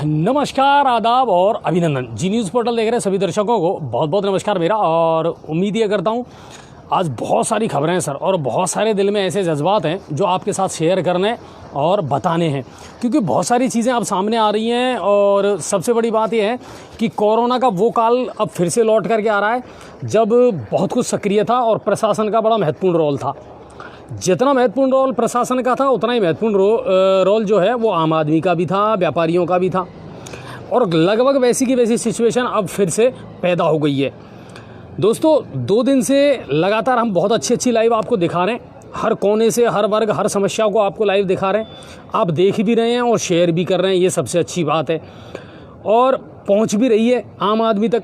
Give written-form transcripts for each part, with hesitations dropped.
नमस्कार, आदाब और अभिनंदन। जी न्यूज़ पोर्टल देख रहे सभी दर्शकों को बहुत बहुत नमस्कार मेरा। और उम्मीद ये करता हूँ आज बहुत सारी खबरें हैं सर, और बहुत सारे दिल में ऐसे जज्बात हैं जो आपके साथ शेयर करने और बताने हैं, क्योंकि बहुत सारी चीज़ें अब सामने आ रही हैं। और सबसे बड़ी बात यह है कि कोरोना का वो काल अब फिर से लौट करके आ रहा है जब बहुत कुछ सक्रिय था और प्रशासन का बड़ा महत्वपूर्ण रोल था। जितना महत्वपूर्ण रोल प्रशासन का था उतना ही महत्वपूर्ण रोल जो है वो आम आदमी का भी था, व्यापारियों का भी था। और लगभग वैसी की वैसी सिचुएशन अब फिर से पैदा हो गई है। दोस्तों 2 दिन से लगातार हम बहुत अच्छी लाइव आपको दिखा रहे हैं, हर कोने से, हर वर्ग, हर समस्या को आपको लाइव दिखा रहे हैं। आप देख भी रहे हैं और शेयर भी कर रहे हैं, ये सबसे अच्छी बात है। और पहुंच भी रही है आम आदमी तक।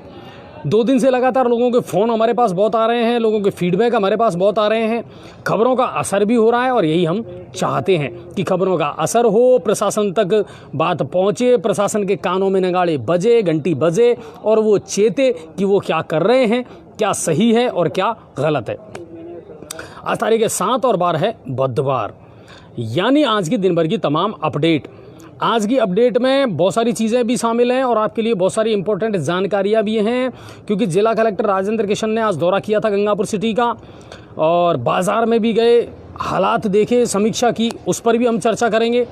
2 दिन से लगातार लोगों के फ़ोन हमारे पास बहुत आ रहे हैं, लोगों के फीडबैक हमारे पास बहुत आ रहे हैं। खबरों का असर भी हो रहा है और यही हम चाहते हैं कि खबरों का असर हो, प्रशासन तक बात पहुंचे, प्रशासन के कानों में नगाड़े बजे, घंटी बजे और वो चेते कि वो क्या कर रहे हैं, क्या सही है और क्या गलत है। आज तारीख 7 और 12 है बुधवार, यानी आज की दिन भर की तमाम अपडेट। आज की अपडेट में बहुत सारी चीज़ें भी शामिल हैं और आपके लिए बहुत सारी इंपॉर्टेंट जानकारियां भी हैं, क्योंकि जिला कलेक्टर राजेंद्र किशन ने आज दौरा किया था गंगापुर सिटी का और बाज़ार में भी गए, हालात देखे, समीक्षा की, उस पर भी हम चर्चा करेंगे।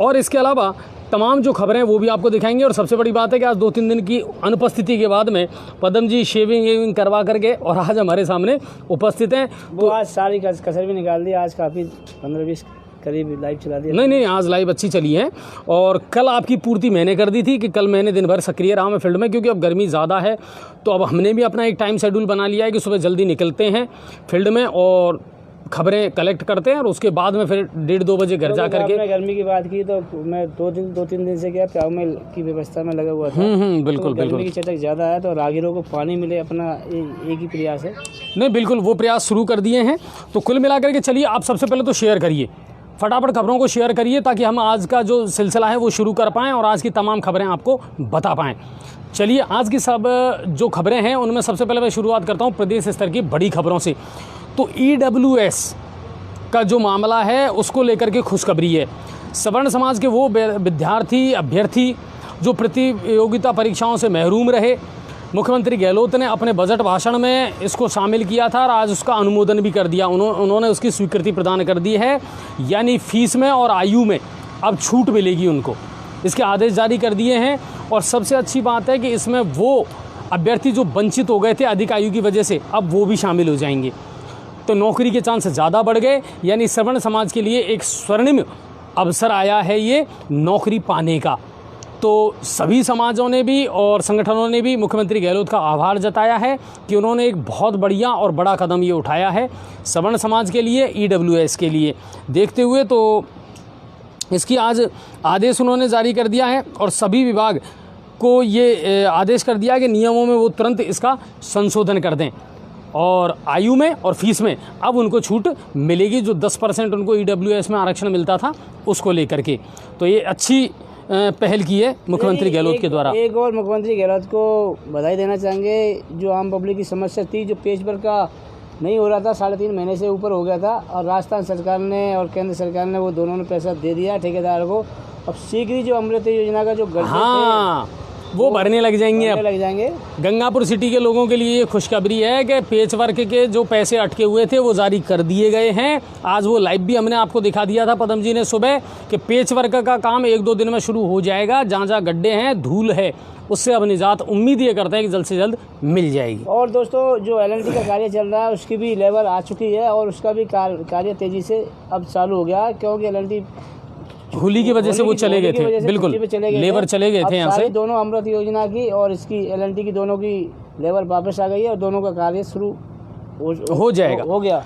और इसके अलावा तमाम जो खबरें वो भी आपको दिखाएंगे। और सबसे बड़ी बात है कि आज 2-3 दिन की अनुपस्थिति के बाद में पदम जी शेविंग करवा करके और आज हमारे सामने उपस्थित हैं। तो आज सारी कसर भी निकाल दी, आज काफ़ी 15-20 करीब लाइव चला दिया। नहीं, आज लाइव अच्छी चली है। और कल आपकी पूर्ति मैंने कर दी थी कि कल मैंने दिन भर सक्रिय रहा मैं फील्ड में, क्योंकि अब गर्मी ज़्यादा है। तो अब हमने भी अपना एक टाइम शेड्यूल बना लिया है कि सुबह जल्दी निकलते हैं फील्ड में और खबरें कलेक्ट करते हैं और उसके बाद में फिर 1:30-2 बजे घर जा करके। गर्मी की बात की तो मैं 2-3 दिन से क्या प्याऊ में की व्यवस्था में लगा हुआ था। बिल्कुल तो गर्मी की चटक ज़्यादा है तो राहगीरों को पानी मिले, अपना एक ही प्रयास है। नहीं, बिल्कुल वो प्रयास शुरू कर दिए हैं। तो कुल मिला करके चलिए, आप सबसे पहले तो शेयर करिए, फटाफट खबरों को शेयर करिए ताकि हम आज का जो सिलसिला है वो शुरू कर पाएँ और आज की तमाम खबरें आपको बता पाएँ। चलिए, आज की सब जो खबरें हैं उनमें सबसे पहले मैं शुरुआत करता हूँ प्रदेश स्तर की बड़ी खबरों से। तो EWS का जो मामला है उसको लेकर के खुशखबरी है। सवर्ण समाज के वो विद्यार्थी अभ्यर्थी जो प्रतियोगिता परीक्षाओं से महरूम रहे, मुख्यमंत्री गहलोत ने अपने बजट भाषण में इसको शामिल किया था और आज उसका अनुमोदन भी कर दिया। उन्होंने उसकी स्वीकृति प्रदान कर दी है, यानी फीस में और आयु में अब छूट मिलेगी उनको। इसके आदेश जारी कर दिए हैं। और सबसे अच्छी बात है कि इसमें वो अभ्यर्थी जो वंचित हो गए थे अधिक आयु की वजह से, अब वो भी शामिल हो जाएंगे। तो नौकरी के चांस ज़्यादा बढ़ गए, यानी सवर्ण समाज के लिए एक स्वर्णिम अवसर आया है ये नौकरी पाने का। तो सभी समाजों ने भी और संगठनों ने भी मुख्यमंत्री गहलोत का आभार जताया है कि उन्होंने एक बहुत बढ़िया और बड़ा कदम ये उठाया है सवर्ण समाज के लिए, EWS के लिए देखते हुए। तो इसकी आज आदेश उन्होंने जारी कर दिया है और सभी विभाग को ये आदेश कर दिया कि नियमों में वो तुरंत इसका संशोधन कर दें और आयु में और फीस में अब उनको छूट मिलेगी, जो 10% उनको EWS में आरक्षण मिलता था उसको लेकर के। तो ये अच्छी पहल की है मुख्यमंत्री गहलोत के द्वारा। एक और मुख्यमंत्री गहलोत को बधाई देना चाहेंगे। जो आम पब्लिक की समस्या थी, जो पेज पर का नहीं हो रहा था, 3.5 महीने से ऊपर हो गया था और राजस्थान सरकार ने और केंद्र सरकार ने वो दोनों ने पैसा दे दिया ठेकेदार को। अब शीघ्र ही जो अमृत योजना का जो वो भरने लग जाएंगे। गंगापुर सिटी के लोगों के लिए ये खुशखबरी है कि पेच वर्क के जो पैसे अटके हुए थे वो जारी कर दिए गए हैं। आज वो लाइव भी हमने आपको दिखा दिया था पदम जी ने सुबह कि पेच वर्क का काम 1-2 दिन में शुरू हो जाएगा। जहाँ गड्ढे हैं, धूल है, उससे अब निजात उम्मीद ये करते हैं कि जल्द से जल्द मिल जाएगी। और दोस्तों जो LNT का कार्य चल रहा है उसकी भी लेबर आ चुकी है और उसका भी कार्य तेजी से अब चालू हो गया, क्योंकि LNT होली की वजह से वो चले गए थे। बिल्कुल, लेबर चले गए थे यहाँ से। दोनों अमृत योजना की और इसकी LNT की दोनों की लेबर वापस आ गई है और दोनों का कार्य शुरू हो जाएगा, हो गया।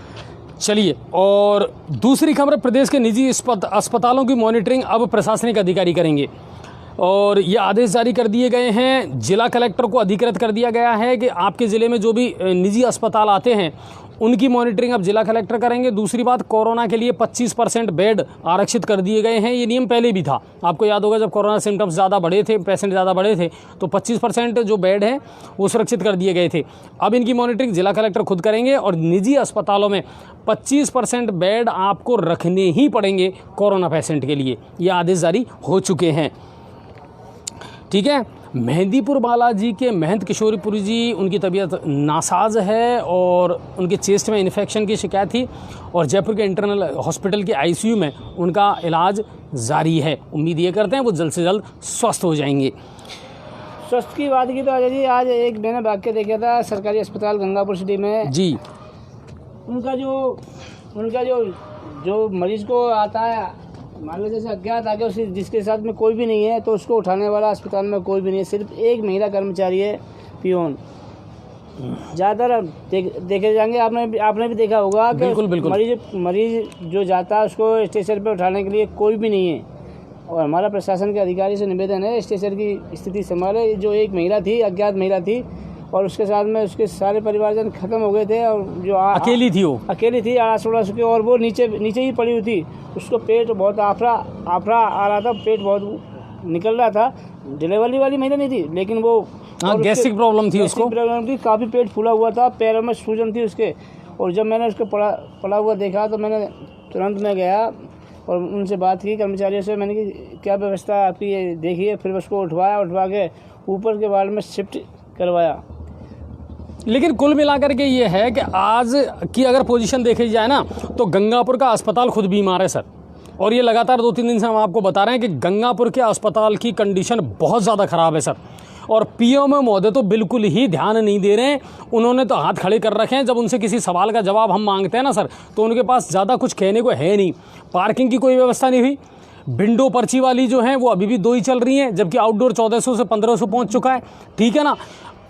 चलिए, और दूसरी खबर, प्रदेश के निजी अस्पतालों की मॉनिटरिंग अब प्रशासनिक अधिकारी करेंगे और ये आदेश जारी कर दिए गए हैं। जिला कलेक्टर को अधिकृत कर दिया गया है कि आपके ज़िले में जो भी निजी अस्पताल आते हैं उनकी मॉनिटरिंग अब जिला कलेक्टर करेंगे। दूसरी बात, कोरोना के लिए 25% बेड आरक्षित कर दिए गए हैं। ये नियम पहले भी था, आपको याद होगा जब कोरोना सिम्टम्स ज़्यादा बढ़े थे, पेशेंट ज़्यादा बढ़े थे, तो 25% जो बेड हैं वो सुरक्षित कर दिए गए थे। अब इनकी मॉनिटरिंग जिला कलेक्टर खुद करेंगे और निजी अस्पतालों में 25% बेड आपको रखने ही पड़ेंगे कोरोना पेशेंट के लिए। ये आदेश जारी हो चुके हैं। ठीक है। मेहंदीपुर बालाजी के महंत किशोरीपुरी जी, उनकी तबीयत नासाज है और उनके चेस्ट में इन्फेक्शन की शिकायत थी और जयपुर के इंटरनल हॉस्पिटल के आईसीयू में उनका इलाज जारी है। उम्मीद ये करते हैं वो जल्द से जल्द स्वस्थ हो जाएंगे। स्वस्थ की बात की तो अजय जी, आज एक मैंने वाक्य देखा था सरकारी अस्पताल गंगापुर सिटी में जी। उनका जो मरीज को आता है, मान लो जैसे अज्ञात आके उसी जिसके साथ में कोई भी नहीं है, तो उसको उठाने वाला अस्पताल में कोई भी नहीं है, सिर्फ एक महिला कर्मचारी है, पियोन। ज़्यादातर देखे जाएंगे, आपने भी देखा होगा कि बिल्कुल बिल्कुल मरीज जो जाता है उसको स्टेशन पर उठाने के लिए कोई भी नहीं है। और हमारा प्रशासन के अधिकारी से निवेदन है स्टेशन की स्थिति संभाले। जो एक महिला थी, अज्ञात महिला थी, और उसके साथ में उसके सारे परिवारजन खत्म हो गए थे, और जो अकेली थी, वो अकेली थी 18 के, और वो नीचे ही पड़ी हुई थी। उसको पेट बहुत आफरा आ रहा था, पेट बहुत निकल रहा था। डिलीवरी वाली महिला नहीं थी, लेकिन वो गैस्ट्रिक प्रॉब्लम थी, उसको प्रॉब्लम थी, काफ़ी पेट फूला हुआ था, पैरों में सूजन थी उसके। और जब मैंने उसको पड़ा हुआ देखा तो मैंने तुरंत में गया और उनसे बात की, कर्मचारियों से। मैंने कि क्या व्यवस्था आपकी है देखिए। फिर उसको उठवा के ऊपर के वार्ड में शिफ्ट करवाया। लेकिन कुल मिलाकर के ये है कि आज की अगर पोजीशन देखी जाए ना, तो गंगापुर का अस्पताल खुद बीमार है सर। और ये लगातार 2-3 दिन से हम आपको बता रहे हैं कि गंगापुर के अस्पताल की कंडीशन बहुत ज़्यादा ख़राब है सर। और पीएमओ महोदय तो बिल्कुल ही ध्यान नहीं दे रहे हैं। उन्होंने तो हाथ खड़े कर रखे हैं। जब उनसे किसी सवाल का जवाब हम मांगते हैं ना सर, तो उनके पास ज़्यादा कुछ कहने को है नहीं। पार्किंग की कोई व्यवस्था नहीं हुई। विंडो पर्ची वाली जो है वो अभी भी 2 ही चल रही हैं, जबकि आउटडोर 1400 से 1500 पहुँच चुका है। ठीक है ना।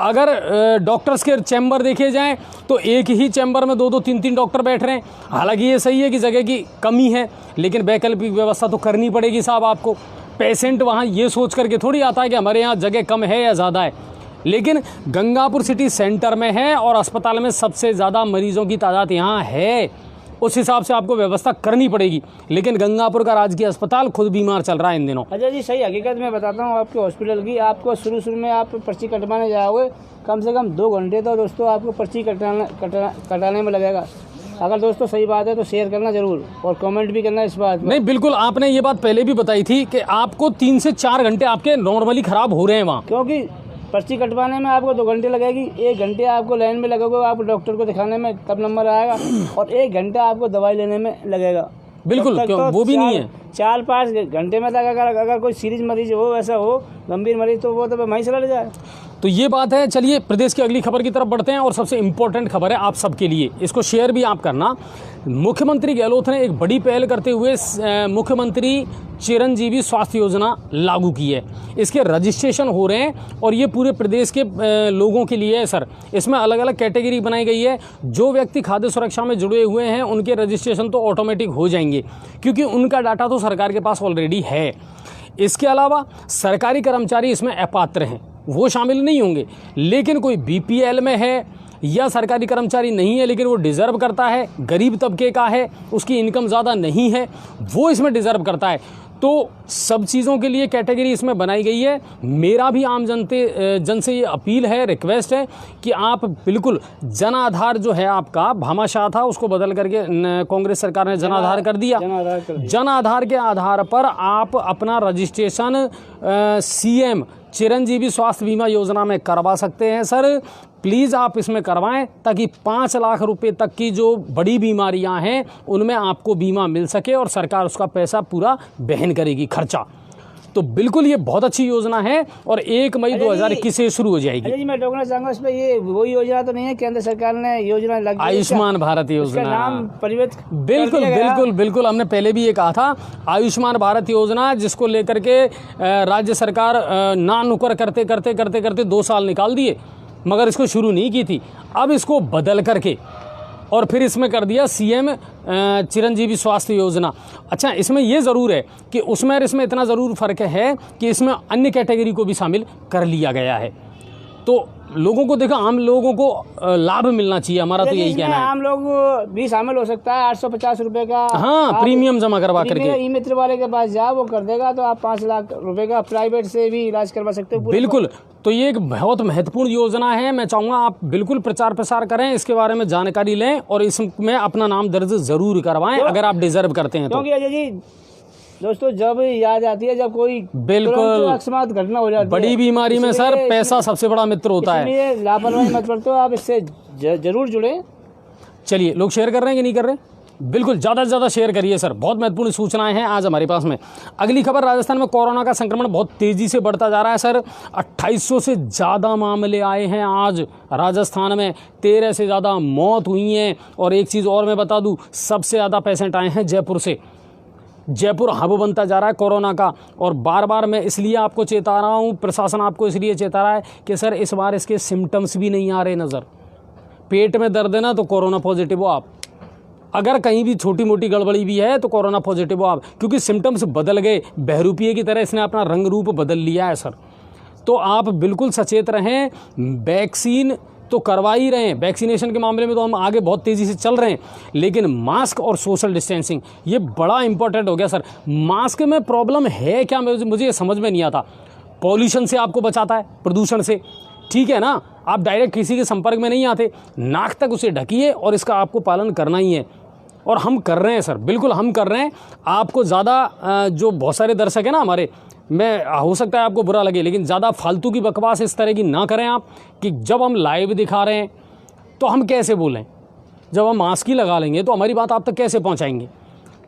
अगर डॉक्टर्स के चैम्बर देखे जाएं तो एक ही चैम्बर में 2-2, 3-3 डॉक्टर बैठ रहे हैं। हालांकि ये सही है कि जगह की कमी है, लेकिन वैकल्पिक व्यवस्था तो करनी पड़ेगी साहब आपको। पेशेंट वहाँ ये सोच करके थोड़ी आता है कि हमारे यहाँ जगह कम है या ज़्यादा है। लेकिन गंगापुर सिटी सेंटर में है और अस्पताल में सबसे ज़्यादा मरीजों की तादाद यहाँ है, उस हिसाब से आपको व्यवस्था करनी पड़ेगी। लेकिन गंगापुर का राजकीय अस्पताल खुद बीमार चल रहा है इन दिनों। अजय जी, सही हकीकत मैं बताता हूँ आपके हॉस्पिटल की। आपको शुरू में आप पर्ची कटवाने जाओगे, कम से कम 2 घंटे तो दोस्तों आपको पर्ची कटाने में लगेगा। अगर दोस्तों सही बात है तो शेयर करना जरूर और कमेंट भी करना इस बात में। नहीं, बिल्कुल आपने ये बात पहले भी बताई थी कि आपको 3 से 4 घंटे आपके नॉर्मली ख़राब हो रहे हैं वहाँ, क्योंकि पर्ची कटवाने में आपको 2 घंटे लगेगी। 1 घंटे आपको लाइन में लगेगा, आपको डॉक्टर को दिखाने में तब नंबर आएगा, और 1 घंटा आपको दवाई लेने में लगेगा। बिल्कुल, क्यों तो वो भी नहीं है। 4-5 घंटे में तक अगर कोई सीरियस मरीज हो, ऐसा हो गंभीर मरीज, तो वो तो वहीं चला जाए। तो ये बात है। चलिए प्रदेश की अगली खबर की तरफ बढ़ते हैं और सबसे इम्पोर्टेंट खबर है आप सबके लिए, इसको शेयर भी आप करना। मुख्यमंत्री गहलोत ने एक बड़ी पहल करते हुए मुख्यमंत्री चिरंजीवी स्वास्थ्य योजना लागू की है। इसके रजिस्ट्रेशन हो रहे हैं और ये पूरे प्रदेश के लोगों के लिए है सर। इसमें अलग अलग कैटेगरी बनाई गई है। जो व्यक्ति खाद्य सुरक्षा में जुड़े हुए हैं उनके रजिस्ट्रेशन तो ऑटोमेटिक हो जाएंगे, क्योंकि उनका डाटा तो सरकार के पास ऑलरेडी है। इसके अलावा सरकारी कर्मचारी इसमें अपात्र हैं, वो शामिल नहीं होंगे। लेकिन कोई बीपीएल में है या सरकारी कर्मचारी नहीं है लेकिन वो डिज़र्व करता है, गरीब तबके का है, उसकी इनकम ज़्यादा नहीं है, वो इसमें डिज़र्व करता है। तो सब चीज़ों के लिए कैटेगरी इसमें बनाई गई है। मेरा भी आम जन से ये अपील है, रिक्वेस्ट है कि आप बिल्कुल जन आधार जो है आपका भामाशाह था, उसको बदल करके कांग्रेस सरकार ने जन आधार कर दिया। जन आधार के आधार पर आप अपना रजिस्ट्रेशन सीएम चिरंजीवी स्वास्थ्य बीमा योजना में करवा सकते हैं सर। प्लीज़ आप इसमें करवाएं ताकि 5 लाख रुपए तक की जो बड़ी बीमारियां हैं उनमें आपको बीमा मिल सके और सरकार उसका पैसा पूरा वहन करेगी, खर्चा। तो बिल्कुल ये बहुत अच्छी योजना है और 1 मई 2021 से शुरू हो जाएगी। जी, मैं टोकना चाहूँगा इसमें, ये वो योजना तो नहीं है केंद्र सरकार ने योजना आयुष्मान भारत योजना, नाम परिवर्तित। बिल्कुल बिल्कुल बिल्कुल, हमने पहले भी ये कहा था आयुष्मान भारत योजना, जिसको लेकर के राज्य सरकार ना नुकर करते 2 साल निकाल दिए, मगर इसको शुरू नहीं की थी। अब इसको बदल करके और फिर इसमें कर दिया सीएम चिरंजीवी स्वास्थ्य योजना। अच्छा, इसमें ये ज़रूर है कि उसमें और इसमें इतना ज़रूर फ़र्क है कि इसमें अन्य कैटेगरी को भी शामिल कर लिया गया है। तो लोगों को देखो, आम लोगों को लाभ मिलना चाहिए, हमारा तो यही कहना है। आम लोग भी शामिल हो सकता है। 850 रुपए का हाँ प्रीमियम जमा करवा करके ई मित्र वाले के पास जाओ, वो कर देगा, तो आप 5 लाख रुपए का प्राइवेट से भी इलाज करवा सकते हो। बिल्कुल, तो ये एक बहुत महत्वपूर्ण योजना है। मैं चाहूँगा आप बिल्कुल प्रचार प्रसार करें, इसके बारे में जानकारी लें और इसमें अपना नाम दर्ज जरूर करवाएं अगर आप डिजर्व करते हैं तो। क्योंकि अजय जी दोस्तों जब याद आती है जब कोई बिल्कुल तुरंत अकस्मात घटना हो जाती है, बड़ी बीमारी में सर पैसा सबसे बड़ा मित्र होता है। इसलिए लापरवाही मत बरतो, आप इससे जरूर जुड़े। चलिए, लोग शेयर कर रहे हैं कि नहीं कर रहे? बिल्कुल ज़्यादा से ज़्यादा शेयर करिए सर, बहुत महत्वपूर्ण सूचनाएं हैं आज हमारे पास में। अगली खबर, राजस्थान में कोरोना का संक्रमण बहुत तेज़ी से बढ़ता जा रहा है सर। 2800 से ज़्यादा मामले आए हैं आज राजस्थान में, 13 से ज़्यादा मौत हुई हैं। और एक चीज़ और मैं बता दूं, सबसे ज़्यादा पेशेंट आए हैं जयपुर से। जयपुर हब बनता जा रहा है कोरोना का। और बार बार मैं इसलिए आपको चेता रहा हूँ, प्रशासन आपको इसलिए चेता रहा है कि सर इस बार इसके सिम्टम्स भी नहीं आ रहे नज़र। पेट में दर्द है ना तो कोरोना पॉजिटिव हो आप, अगर कहीं भी छोटी मोटी गड़बड़ी भी है तो कोरोना पॉजिटिव हो आप, क्योंकि सिम्टम्स बदल गए। बहरूपिये की तरह इसने अपना रंग रूप बदल लिया है सर। तो आप बिल्कुल सचेत रहें, वैक्सीन तो करवा ही रहे हैं, वैक्सीनेशन के मामले में तो हम आगे बहुत तेज़ी से चल रहे हैं, लेकिन मास्क और सोशल डिस्टेंसिंग ये बड़ा इंपॉर्टेंट हो गया सर। मास्क में प्रॉब्लम है क्या, मुझे ये समझ में नहीं आता। पॉल्यूशन से आपको बचाता है, प्रदूषण से, ठीक है ना, आप डायरेक्ट किसी के संपर्क में नहीं आते, नाक तक उसे ढकिए और इसका आपको पालन करना ही है। और हम कर रहे हैं सर, बिल्कुल हम कर रहे हैं। आपको ज़्यादा जो बहुत सारे दर्शक हैं ना हमारे, मैं हो सकता है आपको बुरा लगे, लेकिन ज़्यादा फालतू की बकवास इस तरह की ना करें आप, कि जब हम लाइव दिखा रहे हैं तो हम कैसे बोलें, जब हम मास्क ही लगा लेंगे तो हमारी बात आप तक कैसे पहुंचाएंगे।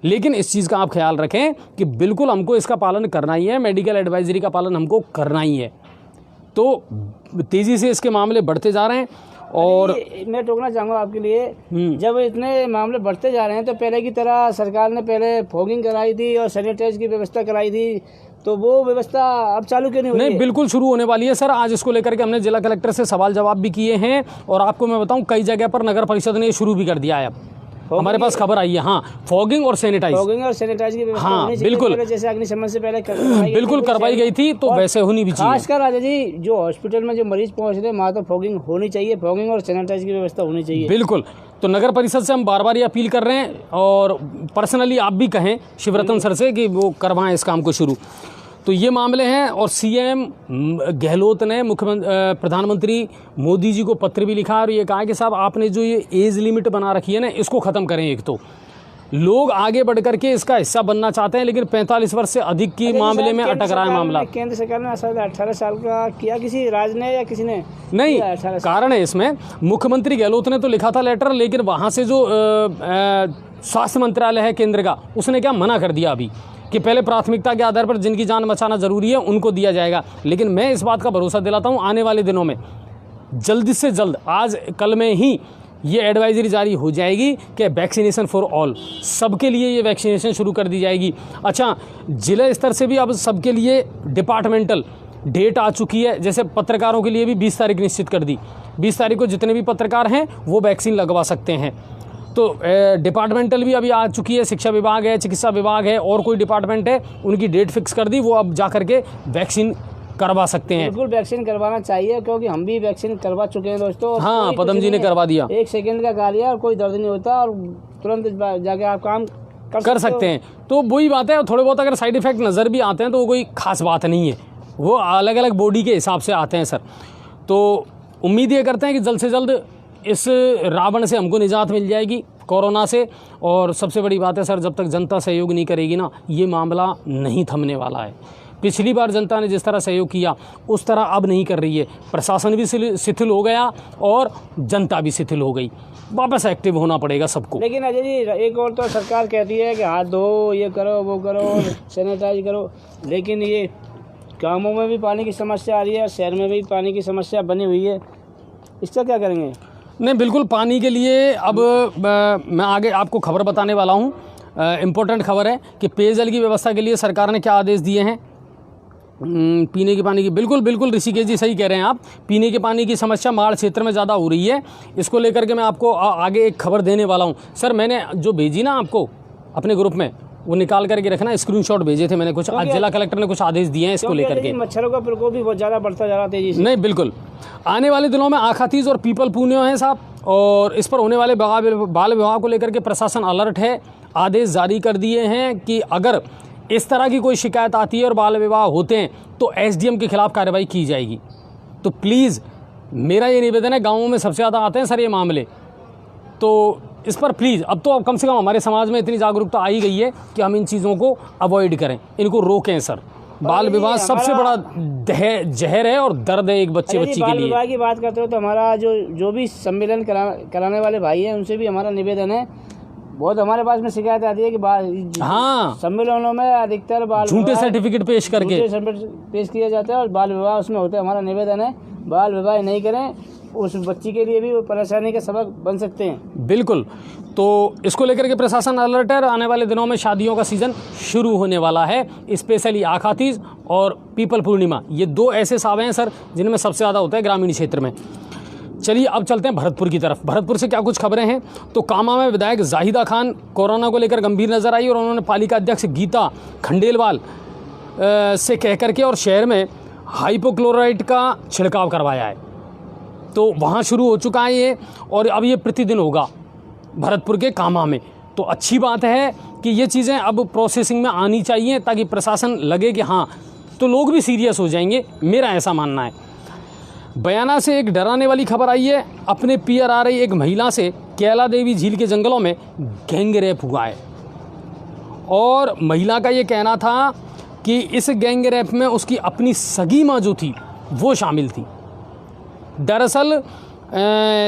लेकिन इस चीज़ का आप ख्याल रखें कि बिल्कुल हमको इसका पालन करना ही है, मेडिकल एडवाइजरी का पालन हमको करना ही है। तो तेज़ी से इसके मामले बढ़ते जा रहे हैं। और मैं टोकना चाहूँगा आपके लिए, जब इतने मामले बढ़ते जा रहे हैं तो पहले की तरह सरकार ने पहले फॉगिंग कराई थी और सैनिटाइज की व्यवस्था कराई थी, तो वो व्यवस्था अब चालू क्यों नहीं हुई? नहीं, बिल्कुल शुरू होने वाली है सर। आज इसको लेकर के हमने जिला कलेक्टर से सवाल जवाब भी किए हैं, और आपको मैं बताऊं कई जगह पर नगर परिषद ने शुरू भी कर दिया है। अब हमारे पास खबर आई है, हाँ, फॉगिंग और सैनिटाइज की व्यवस्था हाँ होनी चाहिए। बिल्कुल, जैसे अग्निशमन से पहले बिल्कुल करवाई गई थी, तो वैसे होनी भी चाहिए। खासकर राजा जी जो हॉस्पिटल में जो मरीज पहुंच रहे हैं वहाँ तो फॉगिंग होनी चाहिए, फॉगिंग और सैनिटाइज की व्यवस्था होनी चाहिए। बिल्कुल, तो नगर परिषद से हम बार बार ये अपील कर रहे हैं, और पर्सनली आप भी कहें शिवरतन सर से कि वो करवाएं इस काम को शुरू। तो ये मामले हैं। और सीएम गहलोत ने प्रधानमंत्री मोदी जी को पत्र भी लिखा और ये कहा कि साहब आपने जो ये एज लिमिट बना रखी है ना, इसको ख़त्म करें। एक तो लोग आगे बढ़ करके इसका हिस्सा बनना चाहते हैं, लेकिन 45 वर्ष से अधिक की मामले में अटक रहा है मामला। केंद्र सरकार ने 18 साल का किया, किसी राज्य ने या किसी ने नहीं, कारण है इसमें, मुख्यमंत्री गहलोत ने तो लिखा था लेटर, लेकिन वहाँ से जो स्वास्थ्य मंत्रालय है केंद्र का, उसने क्या मना कर दिया अभी कि पहले प्राथमिकता के आधार पर जिनकी जान बचाना जरूरी है उनको दिया जाएगा। लेकिन मैं इस बात का भरोसा दिलाता हूँ, आने वाले दिनों में जल्दी से जल्द, आज कल में ही ये एडवाइजरी जारी हो जाएगी कि वैक्सीनेशन फॉर ऑल, सबके लिए ये वैक्सीनेशन शुरू कर दी जाएगी। अच्छा, जिला स्तर से भी अब सबके लिए डिपार्टमेंटल डेट आ चुकी है। जैसे पत्रकारों के लिए भी 20 तारीख निश्चित कर दी, 20 तारीख को जितने भी पत्रकार हैं वो वैक्सीन लगवा सकते हैं। तो डिपार्टमेंटल भी अभी आ चुकी है, शिक्षा विभाग है, चिकित्सा विभाग है, और कोई डिपार्टमेंट है, उनकी डेट फिक्स कर दी, वो अब जा करके वैक्सीन करवा सकते हैं। बिल्कुल वैक्सीन करवाना चाहिए, क्योंकि हम भी वैक्सीन करवा चुके हैं दोस्तों। हाँ, पदम जी ने करवा दिया। 1 सेकंड का कार्य है और कोई दर्द नहीं होता, और तुरंत जाके आप काम कर सकते हैं। तो वही बात है, थोड़े बहुत अगर साइड इफेक्ट नज़र भी आते हैं तो वो कोई खास बात नहीं है, वो अलग अलग बॉडी के हिसाब से आते हैं सर। तो उम्मीद ये करते हैं कि जल्द से जल्द इस रावण से हमको निजात मिल जाएगी, कोरोना से। और सबसे बड़ी बात है सर, जब तक जनता सहयोग नहीं करेगी ना, ये मामला नहीं थमने वाला है। पिछली बार जनता ने जिस तरह सहयोग किया उस तरह अब नहीं कर रही है। प्रशासन भी शिथिल हो गया और जनता भी शिथिल हो गई, वापस एक्टिव होना पड़ेगा सबको। लेकिन अजय जी, एक और तो सरकार कहती है कि हाथ धो, ये करो, वो करो, सैनिटाइज करो, लेकिन ये गाँवों में भी पानी की समस्या आ रही है, शहर में भी पानी की समस्या बनी हुई है, इसका क्या करेंगे? नहीं, बिल्कुल पानी के लिए अब मैं आगे आपको खबर बताने वाला हूँ। इम्पोर्टेंट खबर है कि पेयजल की व्यवस्था के लिए सरकार ने क्या आदेश दिए हैं। पीने के पानी की, बिल्कुल ऋषिकेश जी सही कह रहे हैं आप, पीने के पानी की समस्या माड़ क्षेत्र में ज़्यादा हो रही है। इसको लेकर के मैं आपको आगे एक खबर देने वाला हूँ। सर, मैंने जो भेजी ना आपको अपने ग्रुप में, वो निकाल करके रखना, स्क्रीनशॉट भेजे थे मैंने कुछ। आज जिला कलेक्टर ने कुछ आदेश दिए हैं इसको लेकर के। मच्छरों का प्रकोप भी बहुत ज़्यादा बढ़ता जा रहा है तेजी से। नहीं, बिल्कुल आने वाले दिनों में आखातीज और पीपल पूर्णिमा है साहब, और इस पर होने वाले बाल विवाह को लेकर के प्रशासन अलर्ट है। आदेश जारी कर दिए हैं कि अगर इस तरह की कोई शिकायत आती है और बाल विवाह होते हैं तो एसडीएम के खिलाफ कार्रवाई की जाएगी। तो प्लीज़ मेरा ये निवेदन है, गाँवों में सबसे ज़्यादा आते हैं सर ये मामले, तो इस पर प्लीज़ अब तो कम से कम हमारे समाज में इतनी जागरूकता आ ही गई है कि हम इन चीज़ों को अवॉइड करें, इनको रोकें सर। बाल विवाह सबसे बड़ा जहर है और दर्द है एक बच्ची के बाल लिए। विवाह की बात करते हो तो हमारा जो भी सम्मेलन कराने वाले भाई हैं उनसे भी हमारा निवेदन है, बहुत हमारे पास में शिकायत आती है कि हाँ, सम्मेलनों में अधिकतर बाल झूठे सर्टिफिकेट पेश करके पेश किया जाता है और बाल विवाह उसमें होते हैं। हमारा निवेदन है बाल विवाह नहीं करें, उस बच्ची के लिए भी परेशानी का सबक बन सकते हैं। बिल्कुल, तो इसको लेकर के प्रशासन अलर्ट है। आने वाले दिनों में शादियों का सीज़न शुरू होने वाला है, स्पेशली आखा तीज और पीपल पूर्णिमा, ये 2 ऐसे सावे हैं सर जिनमें सबसे ज़्यादा होता है ग्रामीण क्षेत्र में। चलिए अब चलते हैं भरतपुर की तरफ। भरतपुर से क्या कुछ खबरें हैं, तो कामा में विधायक जाहिदा खान कोरोना को लेकर गंभीर नजर आई और उन्होंने पालिका अध्यक्ष गीता खंडेलवाल से कह करके और शहर में हाइपोक्लोराइड का छिड़काव करवाया है। तो वहाँ शुरू हो चुका है ये, और अब ये प्रतिदिन होगा भरतपुर के कामा में। तो अच्छी बात है कि ये चीज़ें अब प्रोसेसिंग में आनी चाहिए ताकि प्रशासन लगे कि हाँ, तो लोग भी सीरियस हो जाएंगे, मेरा ऐसा मानना है। बयाना से एक डराने वाली खबर आई है। अपने पियर आ रही एक महिला से कैला देवी झील के जंगलों में गैंग रेप हुआ है और महिला का ये कहना था कि इस गैंग रेप में उसकी अपनी सगी माँ जो थी वो शामिल थी। दरअसल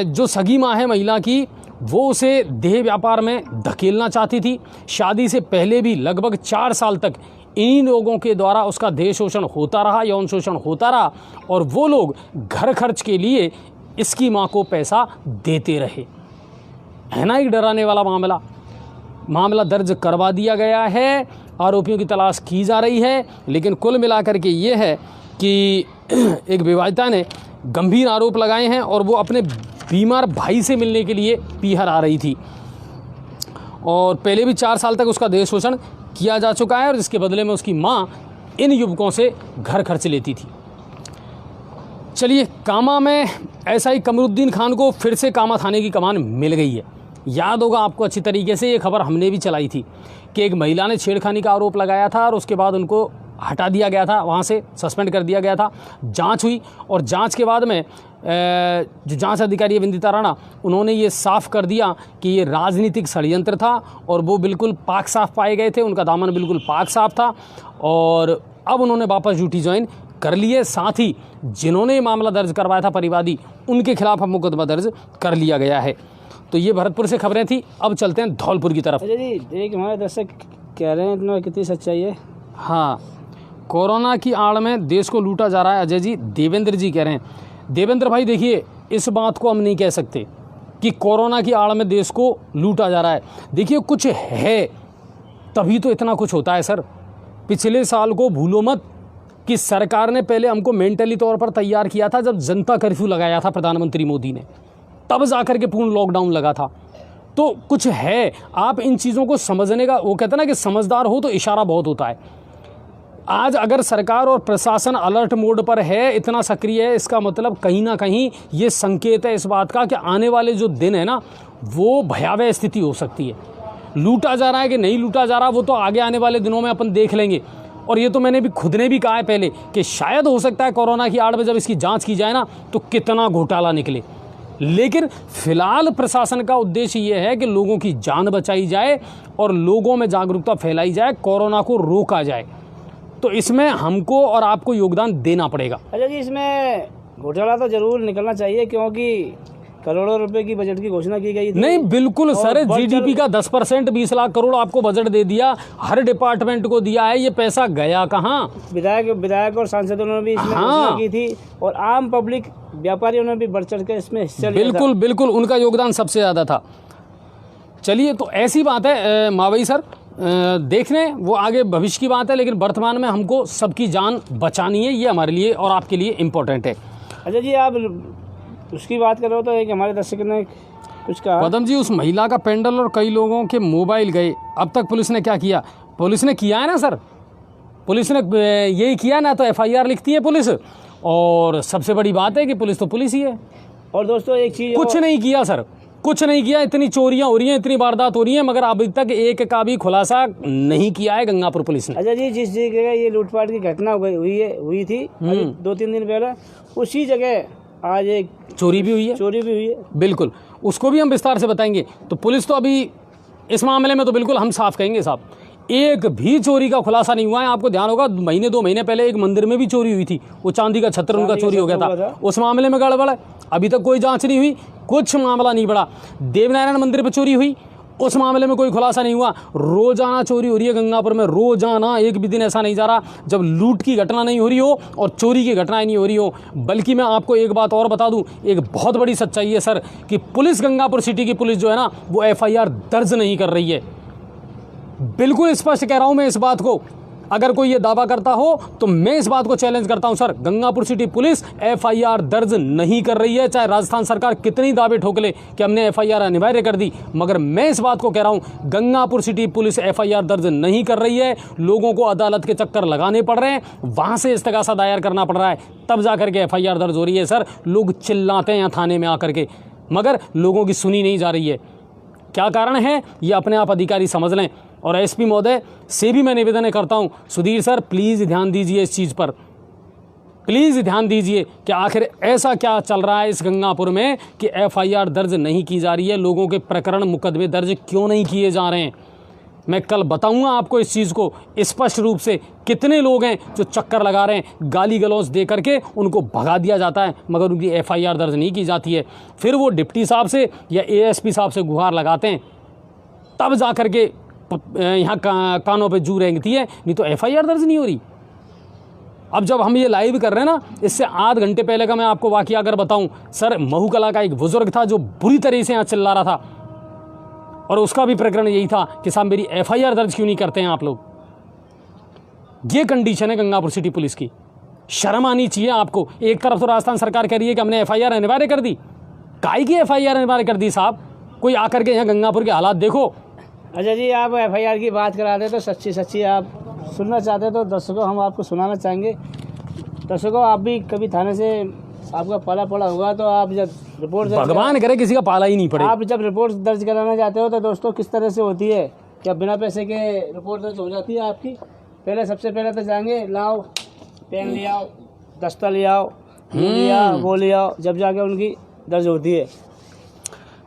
जो सगी माँ है महिला की, वो उसे देह व्यापार में धकेलना चाहती थी। शादी से पहले भी लगभग 4 साल तक इन्हीं लोगों के द्वारा उसका देह शोषण होता रहा, यौन शोषण होता रहा, और वो लोग घर खर्च के लिए इसकी माँ को पैसा देते रहे। है ना एक डराने वाला मामला दर्ज करवा दिया गया है, आरोपियों की तलाश की जा रही है। लेकिन कुल मिलाकर के ये है कि एक विवाहिता ने गंभीर आरोप लगाए हैं और वो अपने बीमार भाई से मिलने के लिए पीहर आ रही थी और पहले भी 4 साल तक उसका देह शोषण किया जा चुका है और जिसके बदले में उसकी माँ इन युवकों से घर खर्च लेती थी। चलिए, कामा में एसआई कमरुद्दीन खान को फिर से कामा थाने की कमान मिल गई है। याद होगा आपको अच्छी तरीके से, ये खबर हमने भी चलाई थी कि एक महिला ने छेड़खानी का आरोप लगाया था और उसके बाद उनको हटा दिया गया था, वहाँ से सस्पेंड कर दिया गया था। जांच हुई और जांच के बाद में जो जांच अधिकारी वंदिता राणा, उन्होंने ये साफ कर दिया कि ये राजनीतिक षड्यंत्र था और वो बिल्कुल पाक साफ पाए गए थे, उनका दामन बिल्कुल पाक साफ था और अब उन्होंने वापस ड्यूटी ज्वाइन कर ली है। साथ ही जिन्होंने ये मामला दर्ज करवाया था परिवादी, उनके खिलाफ अब मुकदमा दर्ज कर लिया गया है। तो ये भरतपुर से खबरें थी। अब चलते हैं धौलपुर की तरफ। अजय जी, एक हमारे दर्शक कह रहे हैं, इतना कितनी सच्चाई है? हाँ, कोरोना की आड़ में देश को लूटा जा रहा है अजय जी, देवेंद्र जी कह रहे हैं। देवेंद्र भाई देखिए, इस बात को हम नहीं कह सकते कि कोरोना की आड़ में देश को लूटा जा रहा है। देखिए, कुछ है तभी तो इतना कुछ होता है सर। पिछले साल को भूलो मत कि सरकार ने पहले हमको मेंटली तौर पर तैयार किया था जब जनता कर्फ्यू लगाया था प्रधानमंत्री मोदी ने, तब जाकर के पूर्ण लॉकडाउन लगा था। तो कुछ है, आप इन चीज़ों को समझने का, वो कहते हैं ना कि समझदार हो तो इशारा बहुत होता है। आज अगर सरकार और प्रशासन अलर्ट मोड पर है, इतना सक्रिय है, इसका मतलब कहीं ना कहीं ये संकेत है इस बात का कि आने वाले जो दिन है ना, वो भयावह स्थिति हो सकती है। लूटा जा रहा है कि नहीं लूटा जा रहा, वो तो आगे आने वाले दिनों में अपन देख लेंगे। और ये तो मैंने भी खुद ने भी कहा है पहले कि शायद हो सकता है कोरोना की आड़ में जब इसकी जांच की जाए ना, तो कितना घोटाला निकले। लेकिन फिलहाल प्रशासन का उद्देश्य ये है कि लोगों की जान बचाई जाए और लोगों में जागरूकता फैलाई जाए, कोरोना को रोका जाए। तो इसमें हमको और आपको योगदान देना पड़ेगा। अच्छा जी, इसमें घोटाला तो जरूर निकलना चाहिए क्योंकि करोड़ों रुपए की बजट की घोषणा की गई थी। नहीं, बिल्कुल सर, जीडीपी का 10% 20 लाख करोड़ आपको बजट दे दिया, हर डिपार्टमेंट को दिया है, ये पैसा गया कहाँ? विधायक और सांसदों ने भी इसमें घोषणा की थी और आम पब्लिक व्यापारियों ने भी बढ़ चढ़ कर इसमें हिस्सा लिया था। बिल्कुल, उनका योगदान सबसे ज़्यादा था। चलिए, तो ऐसी बात है मावई सर, देख रहे हैं वो आगे भविष्य की बात है, लेकिन वर्तमान में हमको सबकी जान बचानी है, ये हमारे लिए और आपके लिए इम्पोर्टेंट है। अच्छा जी, आप उसकी बात कर रहे हो तो एक हमारे दर्शक ने कुछ कहा। पदम जी, उस महिला का पेंडल और कई लोगों के मोबाइल गए, अब तक पुलिस ने क्या किया? पुलिस ने किया है ना सर, पुलिस ने यही किया ना, तो FIR लिखती है पुलिस। और सबसे बड़ी बात है कि पुलिस तो पुलिस ही है। और दोस्तों एक चीज़, कुछ नहीं किया सर, कुछ नहीं किया। इतनी चोरियां हो रही हैं, इतनी वारदात हो रही हैं, मगर अभी तक एक का भी खुलासा नहीं किया है गंगापुर पुलिस ने। अच्छा जी, जिस जगह ये लूटपाट की घटना हुई थी 2-3 दिन पहले, उसी जगह आज एक चोरी भी हुई है, चोरी भी हुई है। बिल्कुल, उसको भी हम विस्तार से बताएंगे। तो पुलिस तो अभी इस मामले में तो बिल्कुल हम साफ कहेंगे साहब, एक भी चोरी का खुलासा नहीं हुआ है। आपको ध्यान होगा, महीने 2 महीने पहले एक मंदिर में भी चोरी हुई थी, वो चांदी का छत्र उनका चोरी हो गया था, उस मामले में गड़बड़ है, अभी तक कोई जांच नहीं हुई, कुछ मामला नहीं बढ़ा। देवनारायण मंदिर पर चोरी हुई, उस मामले में कोई खुलासा नहीं हुआ। रोजाना चोरी हो रही है गंगापुर में, रोजाना, एक भी दिन ऐसा नहीं जा रहा जब लूट की घटना नहीं हो रही हो और चोरी की घटनाएं नहीं हो रही हो। बल्कि मैं आपको एक बात और बता दूं, एक बहुत बड़ी सच्चाई है सर, कि पुलिस, गंगापुर सिटी की पुलिस जो है ना, वो FIR दर्ज नहीं कर रही है। बिल्कुल स्पष्ट कह रहा हूं मैं इस बात को। अगर कोई ये दावा करता हो तो मैं इस बात को चैलेंज करता हूं sir, Gangapur city police FIR दर्ज नहीं कर रही है। चाहे राजस्थान सरकार कितनी दावे ठोक ले कि हमने FIR अनिवार्य कर दी, मगर मैं इस बात को कह रहा हूं, गंगापुर सिटी पुलिस FIR दर्ज नहीं कर रही है। लोगों को अदालत के चक्कर लगाने पड़ रहे हैं, वहां से इस्तगासा दायर करना पड़ रहा है, तब जाकर के FIR दर्ज हो रही है। सर, लोग चिल्लाते हैं थाने में आकर के, मगर लोगों की सुनी नहीं जा रही है। क्या कारण है ये अपने आप अधिकारी समझ लें। और SP महोदय से भी मैं निवेदन करता हूं, सुधीर सर प्लीज़ ध्यान दीजिए इस चीज़ पर, प्लीज़ ध्यान दीजिए कि आखिर ऐसा क्या चल रहा है इस गंगापुर में कि FIR दर्ज नहीं की जा रही है, लोगों के प्रकरण, मुकदमे दर्ज क्यों नहीं किए जा रहे हैं। मैं कल बताऊंगा आपको इस चीज़ को स्पष्ट रूप से। कितने लोग हैं जो चक्कर लगा रहे हैं, गाली गलौज दे करके उनको भगा दिया जाता है, मगर उनकी FIR दर्ज नहीं की जाती है। फिर वो डिप्टी साहब से या ASP साहब से गुहार लगाते हैं, तब जा कर के यहाँ कानों पे जू रेंगती है, नहीं तो FIR दर्ज नहीं हो रही। अब जब हम ये लाइव कर रहे हैं ना, इससे आध घंटे पहले का मैं आपको वाकया अगर बताऊं सर, महू कला का एक बुजुर्ग था जो बुरी तरह से यहाँ चिल्ला रहा था, और उसका भी प्रकरण यही था कि साहब मेरी FIR दर्ज क्यों नहीं करते हैं आप लोग। ये कंडीशन है गंगापुर सिटी पुलिस की, शर्म आनी चाहिए आपको। एक तरफ तो राजस्थान सरकार कह रही है कि हमने FIR अनिवार्य कर दी, काहे की FIR अनिवार्य कर दी साहब? कोई आकर के यहाँ गंगापुर के हालात देखो। अच्छा जी, आप FIR की बात करा दे तो सच्ची आप सुनना चाहते तो दर्शकों हम आपको सुनाना चाहेंगे। दर्शकों, आप भी कभी थाने से आपका पाला पड़ा होगा, तो आप जब रिपोर्ट, भगवान करे किसी का पाला ही नहीं पड़े, आप जब रिपोर्ट दर्ज कराना चाहते हो तो दोस्तों किस तरह से होती है, क्या बिना पैसे के रिपोर्ट दर्ज हो जाती है आपकी? पहले सबसे पहले तो जाएंगे, लाओ पेन ले आओ, दस्ता ले आओ, वो ले आओ, जब जाके उनकी दर्ज होती है।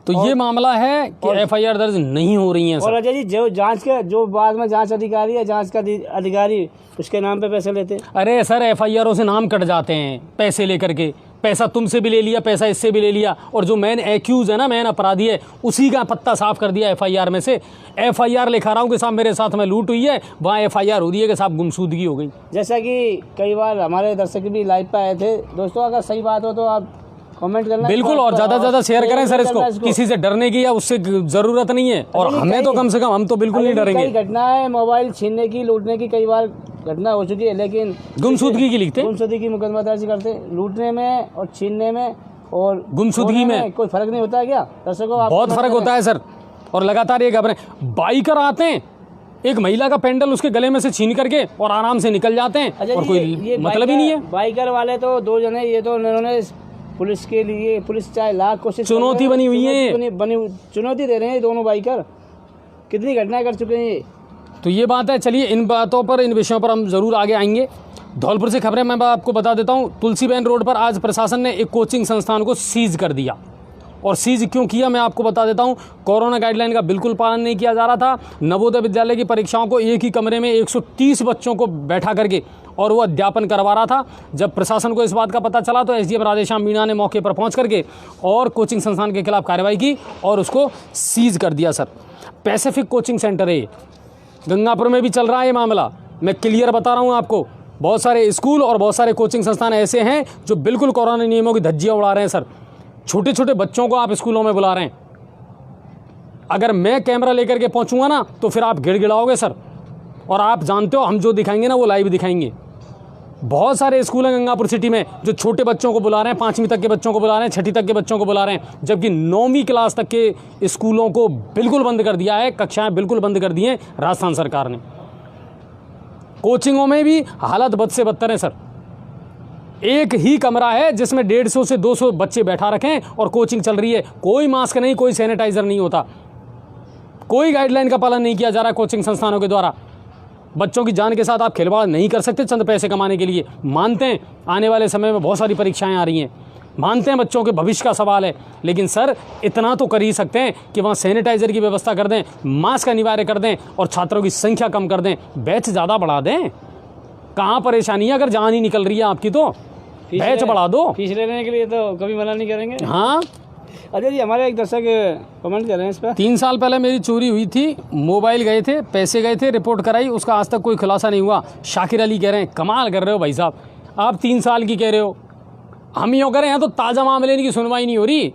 तो ये मामला है कि FIR दर्ज नहीं हो रही है। और अजय जी, जो जांच के, जो बाद में जांच अधिकारी है, जांच का अधिकारी उसके नाम पे पैसे लेते हैं। अरे सर, FIR से नाम कट जाते हैं पैसे लेकर के, पैसा तुमसे भी ले लिया, पैसा इससे भी ले लिया, और जो मेन एक्यूज है ना, मेन अपराधी है, उसी का पत्ता साफ कर दिया FIR में से। FIR लिखा रहा हूँ कि साहब मेरे साथ में लूट हुई है, वहाँ FIR हो रही है कि साहब गुमशुदगी हो गई। जैसा कि कई बार हमारे दर्शक भी लाइव पे आए थे। दोस्तों, अगर सही बात हो तो आप कमेंट करना बिल्कुल, और ज़्यादा से ज़्यादा शेयर करें सर इसको। किसी से डरने की या उससे ज़रूरत नहीं है, और हमें तो कम से कम, हम तो बिल्कुल नहीं डरेंगे। कई घटनाएं मोबाइल छीनने की, लूटने की कई बार घटना हो चुकी है, लेकिन गुमशुदगी की लिखते, गुमशुदगी की मुकदमा दर्ज करते। लूटने में और छीनने में और गुमशुदगी में कोई फर्क नहीं होता है क्या दर्शकों? बहुत फर्क होता है सर। और लगातार ये खबरें, बाइकर आते हैं, एक महिला का पेंडल उसके गले में से छीन करके और आराम से निकल जाते हैं, और कोई मतलब ही नहीं है। बाइकर वाले तो 2 जने, ये तो उन्होंने पुलिस के लिए, पुलिस चाहे लाख कोशिश, चुनौती बनी हुई है, चुनौती दे रहे हैं दोनों बाइकर। कितनी घटनाएं कर चुके हैं ये। तो ये बात है। चलिए, इन बातों पर, इन विषयों पर हम जरूर आगे आएंगे। धौलपुर से खबरें मैं आपको बता देता हूँ। तुलसीबेन रोड पर आज प्रशासन ने एक कोचिंग संस्थान को सीज कर दिया, और सीज क्यों किया मैं आपको बता देता हूं। कोरोना गाइडलाइन का बिल्कुल पालन नहीं किया जा रहा था। नवोदय विद्यालय की परीक्षाओं को एक ही कमरे में 130 बच्चों को बैठा करके और वो अध्यापन करवा रहा था। जब प्रशासन को इस बात का पता चला तो SDM राधेश्याम मीणा ने मौके पर पहुंच करके और कोचिंग संस्थान के खिलाफ कार्रवाई की और उसको सीज कर दिया। सर, पैसिफिक कोचिंग सेंटर है, गंगापुर में भी चल रहा है ये मामला। मैं क्लियर बता रहा हूँ आपको। बहुत सारे स्कूल और बहुत सारे कोचिंग संस्थान ऐसे हैं जो बिल्कुल कोरोना नियमों की धज्जियाँ उड़ा रहे हैं। सर, छोटे छोटे बच्चों को आप स्कूलों में बुला रहे हैं। अगर मैं कैमरा लेकर के पहुंचूंगा ना तो फिर आप गिड़गिड़ाओगे सर, और आप जानते हो हम जो दिखाएंगे ना वो लाइव दिखाएंगे। बहुत सारे स्कूल हैं गंगापुर सिटी में जो छोटे बच्चों को बुला रहे हैं, 5वीं तक के बच्चों को बुला रहे हैं, 6ठी तक के बच्चों को बुला रहे हैं, जबकि 9वीं क्लास तक के स्कूलों को बिल्कुल बंद कर दिया है। कक्षाएं बिल्कुल बंद कर दी हैं राजस्थान सरकार ने। कोचिंगों में भी हालत बद से बदतर है सर। एक ही कमरा है जिसमें 150 से 200 बच्चे बैठा रखे हैं और कोचिंग चल रही है। कोई मास्क नहीं, कोई सैनिटाइजर नहीं होता, कोई गाइडलाइन का पालन नहीं किया जा रहा कोचिंग संस्थानों के द्वारा। बच्चों की जान के साथ आप खिलवाड़ नहीं कर सकते चंद पैसे कमाने के लिए। मानते हैं आने वाले समय में बहुत सारी परीक्षाएं आ रही हैं, मानते हैं बच्चों के भविष्य का सवाल है, लेकिन सर इतना तो कर ही सकते हैं कि वहाँ सैनिटाइजर की व्यवस्था कर दें, मास्क अनिवार्य कर दें और छात्रों की संख्या कम कर दें, बैच ज़्यादा बढ़ा दें। कहाँ परेशानी है अगर जान ही निकल रही है आपकी तो बैच बढ़ा दो। फीस लेने के लिए तो कभी मना नहीं करेंगे। हाँ अजय जी, हमारे एक दर्शक कमेंट कर रहे हैं इस पर। 3 साल पहले मेरी चोरी हुई थी, मोबाइल गए थे, पैसे गए थे, रिपोर्ट कराई, उसका आज तक कोई खुलासा नहीं हुआ। शाकिर अली कह रहे हैं कमाल कर रहे हो भाई साहब, आप 3 साल की कह रहे हो, हम यूँ करें यहाँ तो ताज़ा मामले की सुनवाई नहीं हो रही,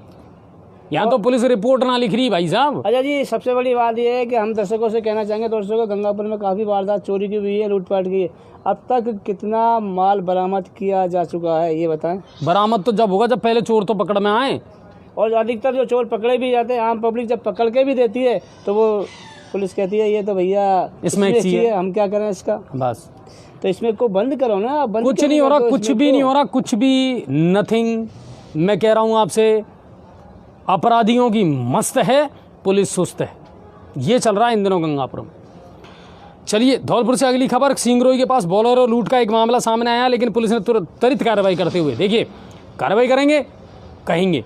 यहाँ तो पुलिस रिपोर्ट ना लिख रही भाई साहब। अजय जी, सबसे बड़ी बात यह है कि हम दर्शकों से कहना चाहेंगे, दोस्तों को गंगापुर में काफ़ी वारदात चोरी की हुई है, लूटपाट की है। अब तक कितना माल बरामद किया जा चुका है ये बताएं। बरामद तो जब होगा जब पहले चोर तो पकड़ में आए, और अधिकतर जो चोर पकड़े भी जाते हैं, आम पब्लिक जब पकड़ के भी देती है तो वो पुलिस कहती है ये तो भैया इसमें एक चीज़ है, हम क्या करें इसका। बस तो इसमें को बंद करो ना, बंद कुछ नहीं हो रहा, कुछ भी नहीं हो रहा, कुछ भी नथिंग। मैं कह रहा हूँ आपसे, अपराधियों की मस्त है, पुलिस सुस्त है, ये चल रहा है इन दिनों गंगापुर में। चलिए धौलपुर से अगली खबर, सिंगरोई के पास बोलेरो लूट का एक मामला सामने आया, लेकिन पुलिस ने त्वरित कार्रवाई करते हुए, देखिए कार्रवाई करेंगे कहेंगे,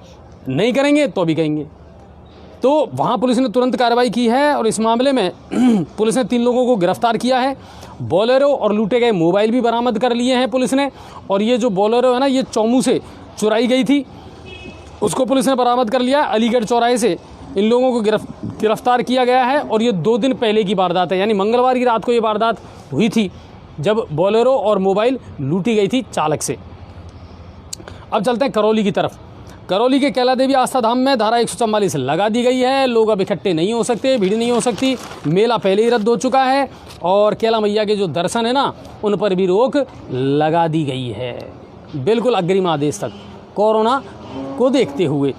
नहीं करेंगे तो भी कहेंगे, तो वहाँ पुलिस ने तुरंत कार्रवाई की है और इस मामले में पुलिस ने 3 लोगों को गिरफ्तार किया है। बोलेरो और लूटे गए मोबाइल भी बरामद कर लिए हैं पुलिस ने, और ये जो बोलेरो है ना, ये चौमू से चुराई गई थी, उसको पुलिस ने बरामद कर लिया। अलीगढ़ चौराहे से इन लोगों को गिरफ्तार किया गया है और ये 2 दिन पहले की वारदात है, यानी मंगलवार की रात को ये वारदात हुई थी जब बोलेरो और मोबाइल लूटी गई थी चालक से। अब चलते हैं करौली की तरफ। करौली के कैला देवी आस्था धाम में धारा 144 लगा दी गई है, लोग अब इकट्ठे नहीं हो सकते, भीड़ नहीं हो सकती, मेला पहले ही रद्द हो चुका है और कैला मैया के जो दर्शन है ना, उन पर भी रोक लगा दी गई है, बिल्कुल अग्रिम आदेश तक, कोरोना को देखते हुए।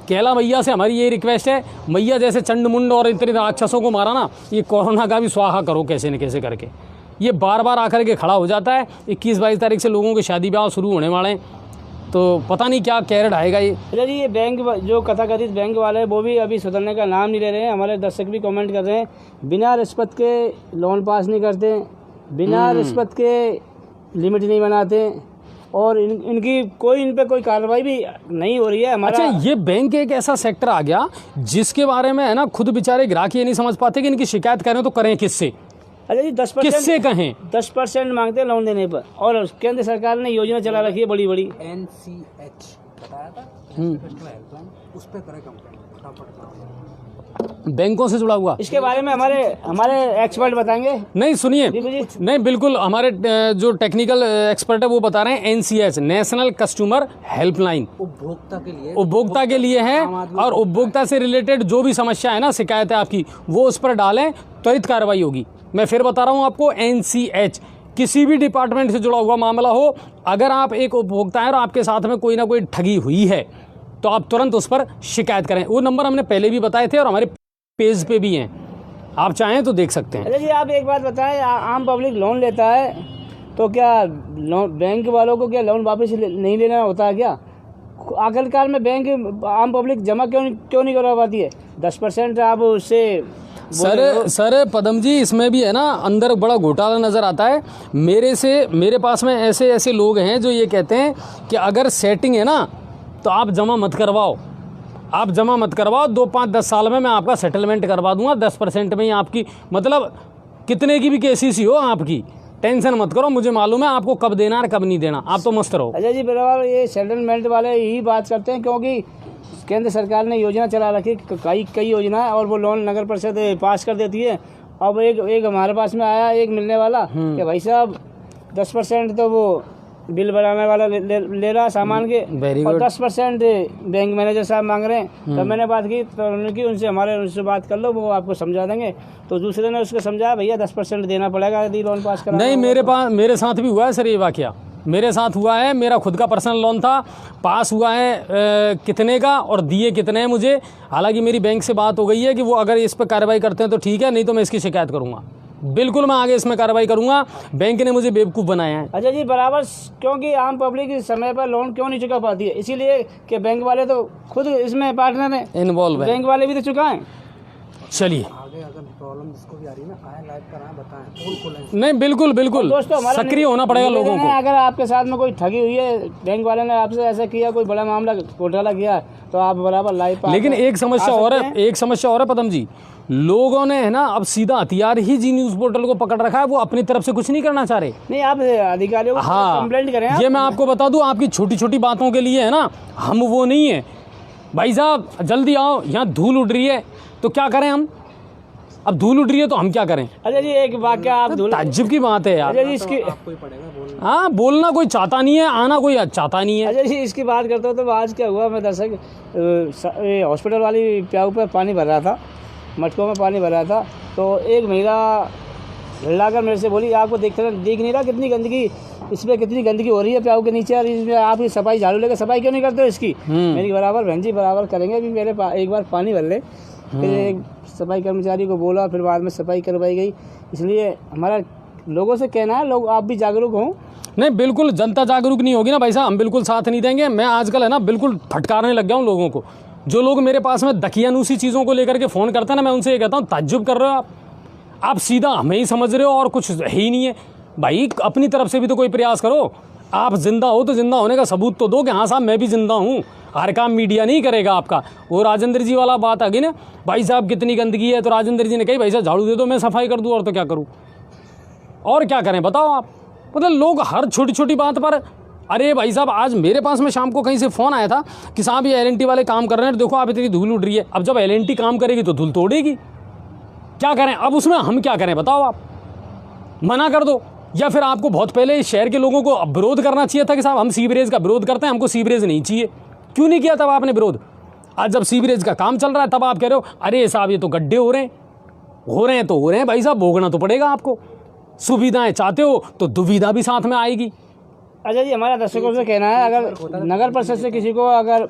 कैला मैया से हमारी ये रिक्वेस्ट है, मैया जैसे चंड मुंड और इतने राक्षसों को मारा ना, ये कोरोना का भी स्वाहा करो कैसे न कैसे करके। ये बार बार आकर के खड़ा हो जाता है। 21-22 तारीख से लोगों के शादी ब्याह शुरू होने वाले हैं, तो पता नहीं क्या कैरेट आएगा ये। अरे जी, ये बैंक जो कथाकथित बैंक वाले हैं वो भी अभी सुधरने का नाम नहीं ले रहे हैं। हमारे दर्शक भी कमेंट कर रहे हैं, बिना रिश्वत के लोन पास नहीं करते, बिना रिश्वत के लिमिट नहीं बनाते और इनकी कोई इन पे कोई कार्रवाई भी नहीं हो रही है। हमारा अच्छा, ये बैंक एक ऐसा सेक्टर आ गया जिसके बारे में है ना, खुद बेचारे ग्राहक ये नहीं समझ पाते कि इनकी शिकायत करें तो करें किससे। अच्छा जी, 10% किससे कहें, 10% मांगते हैं लोन देने पर, और केंद्र सरकार ने योजना चला रखी है बड़ी बड़ी, NCH बताया था, हेल्पलाइन, उस पर करें कंप्लेंट फटाफट। बैंकों से जुड़ा हुआ। इसके बारे में हमारे एक्सपर्ट बताएंगे। नहीं सुनिए, जी। नहीं बिल्कुल, हमारे जो टेक्निकल एक्सपर्ट है वो बता रहे हैं, NCH नेशनल कस्टमर हेल्पलाइन उपभोक्ता के लिए है, और उपभोक्ता से रिलेटेड जो भी समस्या है ना, शिकायत है आपकी, वो उस पर डालें, त्वरित कार्रवाई होगी। मैं फिर बता रहा हूँ आपको, NCH किसी भी डिपार्टमेंट से जुड़ा हुआ मामला हो, अगर आप एक उपभोक्ता हैं और आपके साथ में कोई ना कोई ठगी हुई है तो आप तुरंत उस पर शिकायत करें। वो नंबर हमने पहले भी बताए थे और हमारे पेज पे भी हैं, आप चाहें तो देख सकते हैं। अरे जी, आप एक बात बताएं, आम पब्लिक लोन लेता है तो क्या बैंक वालों को क्या लोन वापस नहीं लेना होता है क्या? आखिरकार में बैंक आम पब्लिक जमा क्यों नहीं करवा पाती है? 10% आप उससे सर पदम जी, इसमें भी है ना अंदर बड़ा घोटाला नज़र आता है। मेरे पास में ऐसे लोग हैं जो ये कहते हैं कि अगर सेटिंग है ना तो आप जमा मत करवाओ, 2, 5, 10 साल में मैं आपका सेटलमेंट करवा दूंगा, 10% में ही आपकी, मतलब कितने की भी केसीसी हो आपकी, टेंशन मत करो, मुझे मालूम है आपको कब देना और कब नहीं देना, आप तो मस्त रहो। अच्छा जी, बराबर ये सेटलमेंट वाले यही बात करते हैं, क्योंकि केंद्र सरकार ने योजना चला रखी, कई योजना है, और वो लोन नगर परिषद पास कर देती है। अब एक हमारे पास में आया एक मिलने वाला कि भाई साहब 10% तो वो बिल बनाने वाला ले रहा सामान के, और 10% बैंक मैनेजर साहब मांग रहे हैं। तो मैंने बात की तो उन्होंने की उनसे बात कर लो, वो आपको समझा देंगे। तो दूसरे ने उसको समझाया, भैया 10% देना पड़ेगा यदि लोन पास करा। नहीं, मेरे साथ भी हुआ है सर ये वाकया, मेरे साथ हुआ है, मेरा खुद का पर्सनल लोन था, पास हुआ है कितने का और दिए कितने हैं मुझे। हालांकि मेरी बैंक से बात हो गई है कि वो अगर इस पर कार्रवाई करते हैं तो ठीक है, नहीं तो मैं इसकी शिकायत करूंगा, बिल्कुल मैं आगे इसमें कार्रवाई करूंगा। बैंक ने मुझे बेवकूफ़ बनाया है। अच्छा जी, बराबर, क्योंकि आम पब्लिक समय पर लोन क्यों नहीं चुका पाती है? इसीलिए कि बैंक वाले तो खुद इसमें पार्टनर हैं, इन्वॉल्व है, बैंक वाले भी तो चुकाएं। चलिए आगे अगर प्रॉब्लम जिसको भी आ रही है ना, आए लाइव कराएं, बताएं, पोल खोलें। नहीं बिल्कुल बिल्कुल दोस्तों हमारा सक्रिय होना पड़ेगा लोगों निवेदन है, को। अगर आपके साथ में कोई ठगी हुई है, बैंक वाले ने आपसे ऐसा किया, कोई बड़ा मामला घोटाला किया, तो आप बराबर लाइव पर लेकिन एक समस्या और है, एक समस्या और है पदम जी, लोगों ने है ना अब सीधा हथियार ही जी न्यूज़ पोर्टल को पकड़ रखा है, वो अपनी तरफ से कुछ नहीं करना चाह रहे। नहीं, आप अधिकारियों को हाँ, कंप्लेंट करें आप। ये मैं आपको बता दूं, आपकी छोटी छोटी बातों के लिए है ना, हम वो नहीं है भाई साहब, जल्दी आओ, यहाँ धूल उड़ रही है, तो क्या करें हम? अब धूल उड़ रही है तो हम क्या करें? अच्छा जी, एक वाक्य आप धूल, ताज्जुब की बात है यार। अच्छा जी इसकी, आपको ही पड़ेगा बोलना। हाँ, बोलना कोई चाहता नहीं है, आना कोई चाहता नहीं है। अच्छा जी इसकी बात करता हूँ तो आज क्या हुआ, मैं दर्शक हॉस्पिटल वाली प्याऊ पे पानी भर रहा था, मटकों में पानी भर रहा था, तो एक महिला हिलाकर मेरे से बोली, आपको देख नहीं रहा कितनी गंदगी, इसमें कितनी गंदगी हो रही है प्याऊ के नीचे, और इसमें आप ये सफाई झाड़ू लेकर सफाई क्यों नहीं करते हो इसकी? मेरी बराबर बहन जी बराबर करेंगे, अभी मेरे एक बार पानी भर ले, फिर एक सफाई कर्मचारी को बोला, फिर बाद में सफाई करवाई गई। इसलिए हमारा लोगों से कहना है, लोग आप भी जागरूक हों। नहीं बिल्कुल, जनता जागरूक नहीं होगी ना भाई साहब, हम बिल्कुल साथ नहीं देंगे। मैं आजकल है ना बिल्कुल फटकारने लग गया हूँ लोगों को। जो लोग मेरे पास में दकियानूसी चीज़ों को लेकर के फ़ोन करते हैं ना, मैं उनसे ये कहता हूँ, ताज्जुब कर रहे हो आप सीधा हमें ही समझ रहे हो और कुछ है ही नहीं है। भाई अपनी तरफ से भी तो कोई प्रयास करो। आप जिंदा हो तो जिंदा होने का सबूत तो दो कि हाँ साहब मैं भी जिंदा हूँ। हर काम मीडिया नहीं करेगा आपका। वो राजेंद्र जी वाला बात आ गई ना, भाई साहब कितनी गंदगी है, तो राजेंद्र जी ने कही भाई साहब झाड़ू दे दो, मैं सफाई कर दूँ, और तो क्या करूँ, और क्या करें बताओ आप। मतलब लोग हर छोटी छोटी बात पर, अरे भाई साहब आज मेरे पास में शाम को कहीं से फ़ोन आया था कि साहब ये LNT वाले काम कर रहे हैं, देखो आप इतनी धूल उड़ रही है। अब जब LNT काम करेगी तो धूल तोड़ेगी, क्या करें अब उसमें, हम क्या करें बताओ आप। मना कर दो, या फिर आपको बहुत पहले इस शहर के लोगों को विरोध करना चाहिए था कि साहब हम सीवरेज का विरोध करते हैं, हमको सीवरेज नहीं चाहिए। क्यों नहीं किया तब आपने विरोध? आज जब सीवरेज का काम चल रहा है तब आप कह रहे हो अरे साहब ये तो गड्ढे हो रहे हैं तो हो रहे हैं। भाई साहब भोगना तो पड़ेगा आपको। सुविधाएं चाहते हो तो दुविधा भी साथ में आएगी। अच्छा जी, हमारा दर्शकों से कहना है, अगर नगर परिषद से किसी को अगर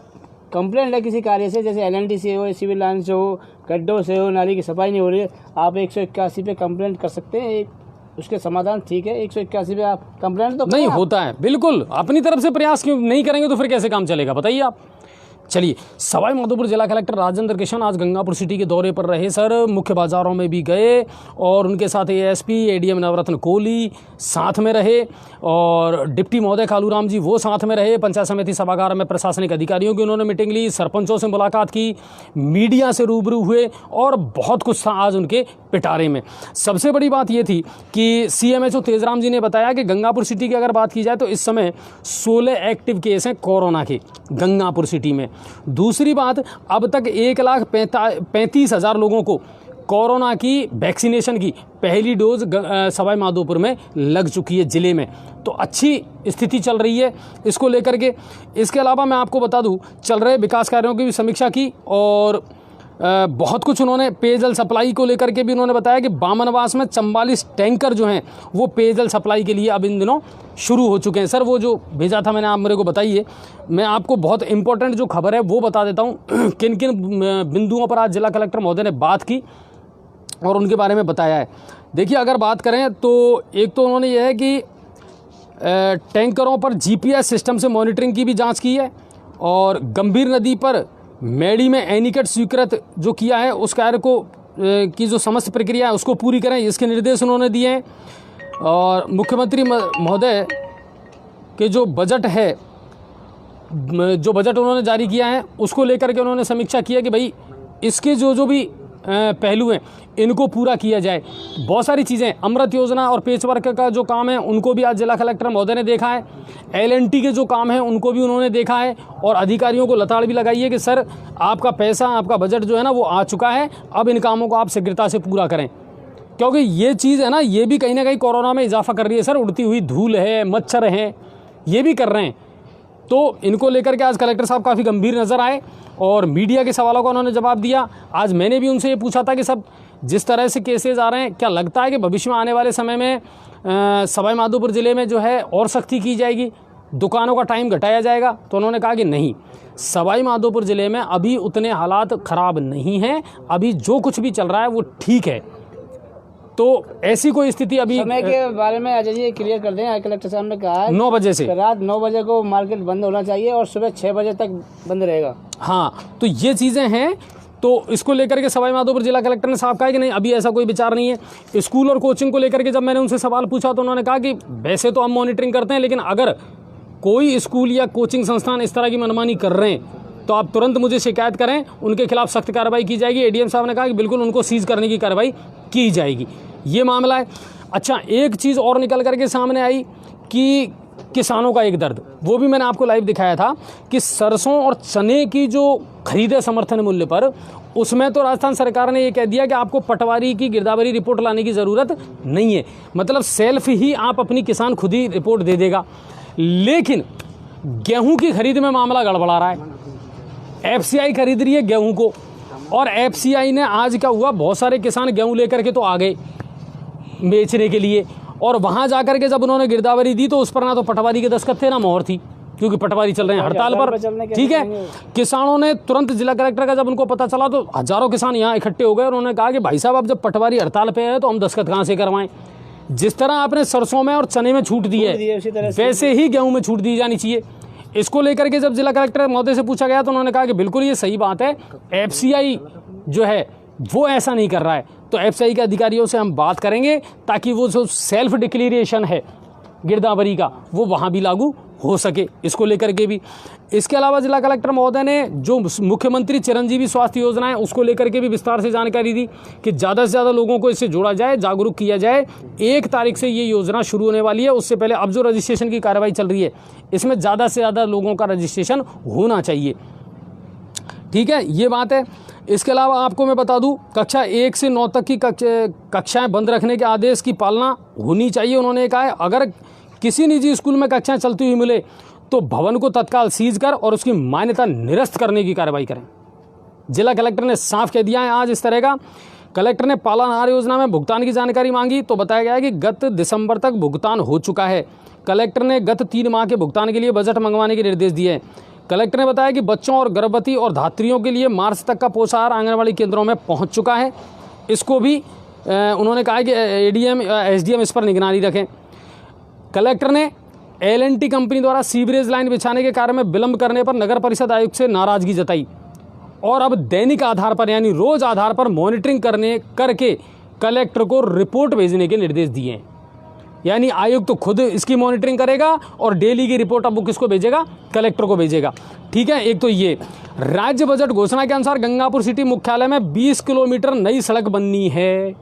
कंप्लेंट है किसी कार्य से, जैसे LNT से हो, सिविल लाइन से हो, गड्ढों से हो, नाली की सफाई नहीं हो रही है, आप 181 पे कंप्लेंट कर सकते हैं। उसके समाधान ठीक है, 181 पे आप कंप्लेंट तो नहीं होता है, बिल्कुल अपनी तरफ से प्रयास क्यों नहीं करेंगे तो फिर कैसे काम चलेगा बताइए आप। चलिए, सवाई माधोपुर जिला कलेक्टर राजेंद्र किशन आज गंगापुर सिटी के दौरे पर रहे सर। मुख्य बाजारों में भी गए और उनके साथ ASP ADM नवरत्न कोहली साथ में रहे और डिप्टी महोदय कालूराम जी वो साथ में रहे। पंचायत समिति सभागार में प्रशासनिक अधिकारियों की उन्होंने मीटिंग ली, सरपंचों से मुलाकात की, मीडिया से रूबरू हुए और बहुत कुछ था आज उनके पिटारे में। सबसे बड़ी बात ये थी कि CMHO तेजराम जी ने बताया कि गंगापुर सिटी की अगर बात की जाए तो इस समय 16 एक्टिव केस हैं कोरोना के गंगापुर सिटी में। दूसरी बात, अब तक 1,35,000 लोगों को कोरोना की वैक्सीनेशन की पहली डोज सवाई माधोपुर में लग चुकी है जिले में। तो अच्छी स्थिति चल रही है इसको लेकर के। इसके अलावा मैं आपको बता दूं, चल रहे विकास कार्यों की भी समीक्षा की और बहुत कुछ उन्होंने पेयजल सप्लाई को लेकर के भी उन्होंने बताया कि बामनवास में 44 टैंकर जो हैं वो पेयजल सप्लाई के लिए अब इन दिनों शुरू हो चुके हैं। सर वो जो भेजा था मैंने, आप मेरे को बताइए। मैं आपको बहुत इंपॉर्टेंट जो खबर है वो बता देता हूँ। किन किन बिंदुओं पर आज जिला कलेक्टर महोदय ने बात की और उनके बारे में बताया है। देखिए, अगर बात करें तो एक तो उन्होंने ये है कि टैंकरों पर GPS सिस्टम से मॉनिटरिंग की भी जाँच की है और गंभीर नदी पर मेडी में एनीकट स्वीकृत जो किया है उस कार्य को की जो समस्त प्रक्रिया है उसको पूरी करें, इसके निर्देश उन्होंने दिए हैं। और मुख्यमंत्री महोदय के जो बजट है, जो बजट उन्होंने जारी किया है उसको लेकर के उन्होंने समीक्षा किया कि भाई इसके जो भी पहलू हैं इनको पूरा किया जाए। बहुत सारी चीज़ें, अमृत योजना और पेचवर्क का जो काम है उनको भी आज जिला कलेक्टर महोदय ने देखा है। LNT के जो काम है उनको भी उन्होंने देखा है और अधिकारियों को लताड़ भी लगाई है कि सर आपका पैसा, आपका बजट जो है ना वो आ चुका है, अब इन कामों को आप शीघ्रता से पूरा करें। क्योंकि ये चीज़ है ना, ये भी कहीं ना कहीं कोरोना में इजाफा कर रही है सर। उड़ती हुई धूल है, मच्छर हैं, ये भी कर रहे हैं। तो इनको लेकर के आज कलेक्टर साहब काफ़ी गंभीर नज़र आए और मीडिया के सवालों का उन्होंने जवाब दिया। आज मैंने भी उनसे ये पूछा था कि सब जिस तरह से केसेस आ रहे हैं, क्या लगता है कि भविष्य में आने वाले समय में सवाई माधोपुर ज़िले में जो है और सख्ती की जाएगी, दुकानों का टाइम घटाया जाएगा? तो उन्होंने कहा कि नहीं, सवाई माधोपुर ज़िले में अभी उतने हालात ख़राब नहीं हैं, अभी जो कुछ भी चल रहा है वो ठीक है। तो ऐसी कोई स्थिति अभी समय के बारे में अजय जी क्लियर कर दें। कलेक्टर साहब ने कहा है 9 बजे से रात 9 बजे को मार्केट बंद होना चाहिए और सुबह 6 बजे तक बंद रहेगा। हाँ, तो ये चीज़ें हैं तो इसको लेकर के सवाई माधोपुर जिला कलेक्टर ने साफ कहा कि नहीं, अभी ऐसा कोई विचार नहीं है। स्कूल और कोचिंग को लेकर के जब मैंने उनसे सवाल पूछा तो उन्होंने कहा कि वैसे तो हम मॉनिटरिंग करते हैं, लेकिन अगर कोई स्कूल या कोचिंग संस्थान इस तरह की मनमानी कर रहे हैं तो आप तुरंत मुझे शिकायत करें, उनके खिलाफ सख्त कार्रवाई की जाएगी। एडीएम साहब ने कहा कि बिल्कुल उनको सीज करने की कार्रवाई की जाएगी। ये मामला है। अच्छा, एक चीज़ और निकल करके सामने आई कि किसानों का एक दर्द, वो भी मैंने आपको लाइव दिखाया था कि सरसों और चने की जो खरीदे समर्थन मूल्य पर, उसमें तो राजस्थान सरकार ने ये कह दिया कि आपको पटवारी की गिरदावरी रिपोर्ट लाने की ज़रूरत नहीं है, मतलब सेल्फ ही आप अपनी किसान खुद ही रिपोर्ट दे देगा। लेकिन गेहूं की खरीद में मामला गड़बड़ा रहा है। एफसीआई खरीद रही है गेहूं को, और एफसीआई ने आज क्या हुआ, बहुत सारे किसान गेहूं लेकर के तो आ गए बेचने के लिए, और वहां जाकर के जब उन्होंने गिरदावरी दी तो उस पर ना तो पटवारी के दस्तखत थे ना मोहर थी, क्योंकि पटवारी चल रहे हैं हड़ताल पर। ठीक है, किसानों ने तुरंत जिला कलेक्टर का जब उनको पता चला तो हजारों किसान यहाँ इकट्ठे हो गए। उन्होंने कहा कि भाई साहब, अब जब पटवारी हड़ताल पे है तो हम दस्तखत कहाँ से करवाएं। जिस तरह आपने सरसों में और चने में छूट दी है, वैसे ही गेहूं में छूट दी जानी चाहिए। इसको लेकर के जब जिला कलेक्टर महोदय से पूछा गया तो उन्होंने कहा कि बिल्कुल ये सही बात है, एफसीआई जो है वो ऐसा नहीं कर रहा है। तो एफसीआई के अधिकारियों से हम बात करेंगे ताकि वो जो सेल्फ डिक्लेरेशन है गिरदावरी का, वो वहाँ भी लागू हो सके, इसको लेकर के भी। इसके अलावा जिला कलेक्टर महोदय ने जो मुख्यमंत्री चिरंजीवी स्वास्थ्य योजना है उसको लेकर के भी विस्तार से जानकारी दी कि ज़्यादा से ज़्यादा लोगों को इससे जोड़ा जाए, जागरूक किया जाए। 1 तारीख से ये योजना शुरू होने वाली है, उससे पहले अब जो रजिस्ट्रेशन की कार्रवाई चल रही है इसमें ज़्यादा से ज़्यादा लोगों का रजिस्ट्रेशन होना चाहिए। ठीक है, ये बात है। इसके अलावा आपको मैं बता दूं, कक्षा 1 से 9 तक की कक्षाएं बंद रखने के आदेश की पालना होनी चाहिए। उन्होंने कहा है अगर किसी निजी स्कूल में कक्षाएं चलती हुई मिले तो भवन को तत्काल सीज कर और उसकी मान्यता निरस्त करने की कार्रवाई करें। जिला कलेक्टर ने साफ कह दिया है आज इस तरह का। कलेक्टर ने पालनहार योजना में भुगतान की जानकारी मांगी तो बताया गया कि गत दिसंबर तक भुगतान हो चुका है। कलेक्टर ने गत 3 माह के भुगतान के लिए बजट मंगवाने के निर्देश दिए हैं। कलेक्टर ने बताया कि बच्चों और गर्भवती और धात्रियों के लिए मार्च तक का पोषाहार आंगनबाड़ी केंद्रों में पहुंच चुका है। इसको भी उन्होंने कहा कि एडीएम एसडीएम इस पर निगरानी रखें। कलेक्टर ने एल&टी कंपनी द्वारा सीवरेज लाइन बिछाने के कार्य में विलंब करने पर नगर परिषद आयुक्त से नाराजगी जताई और अब दैनिक आधार पर यानी रोज आधार पर मॉनिटरिंग करके कलेक्टर को रिपोर्ट भेजने के निर्देश दिए हैं। यानी आयुक्त तो खुद इसकी मॉनिटरिंग करेगा और डेली की रिपोर्ट अब वो किसको भेजेगा, कलेक्टर को भेजेगा। ठीक है, एक तो ये राज्य बजट घोषणा के अनुसार गंगापुर सिटी मुख्यालय में 20 किलोमीटर नई सड़क बननी है।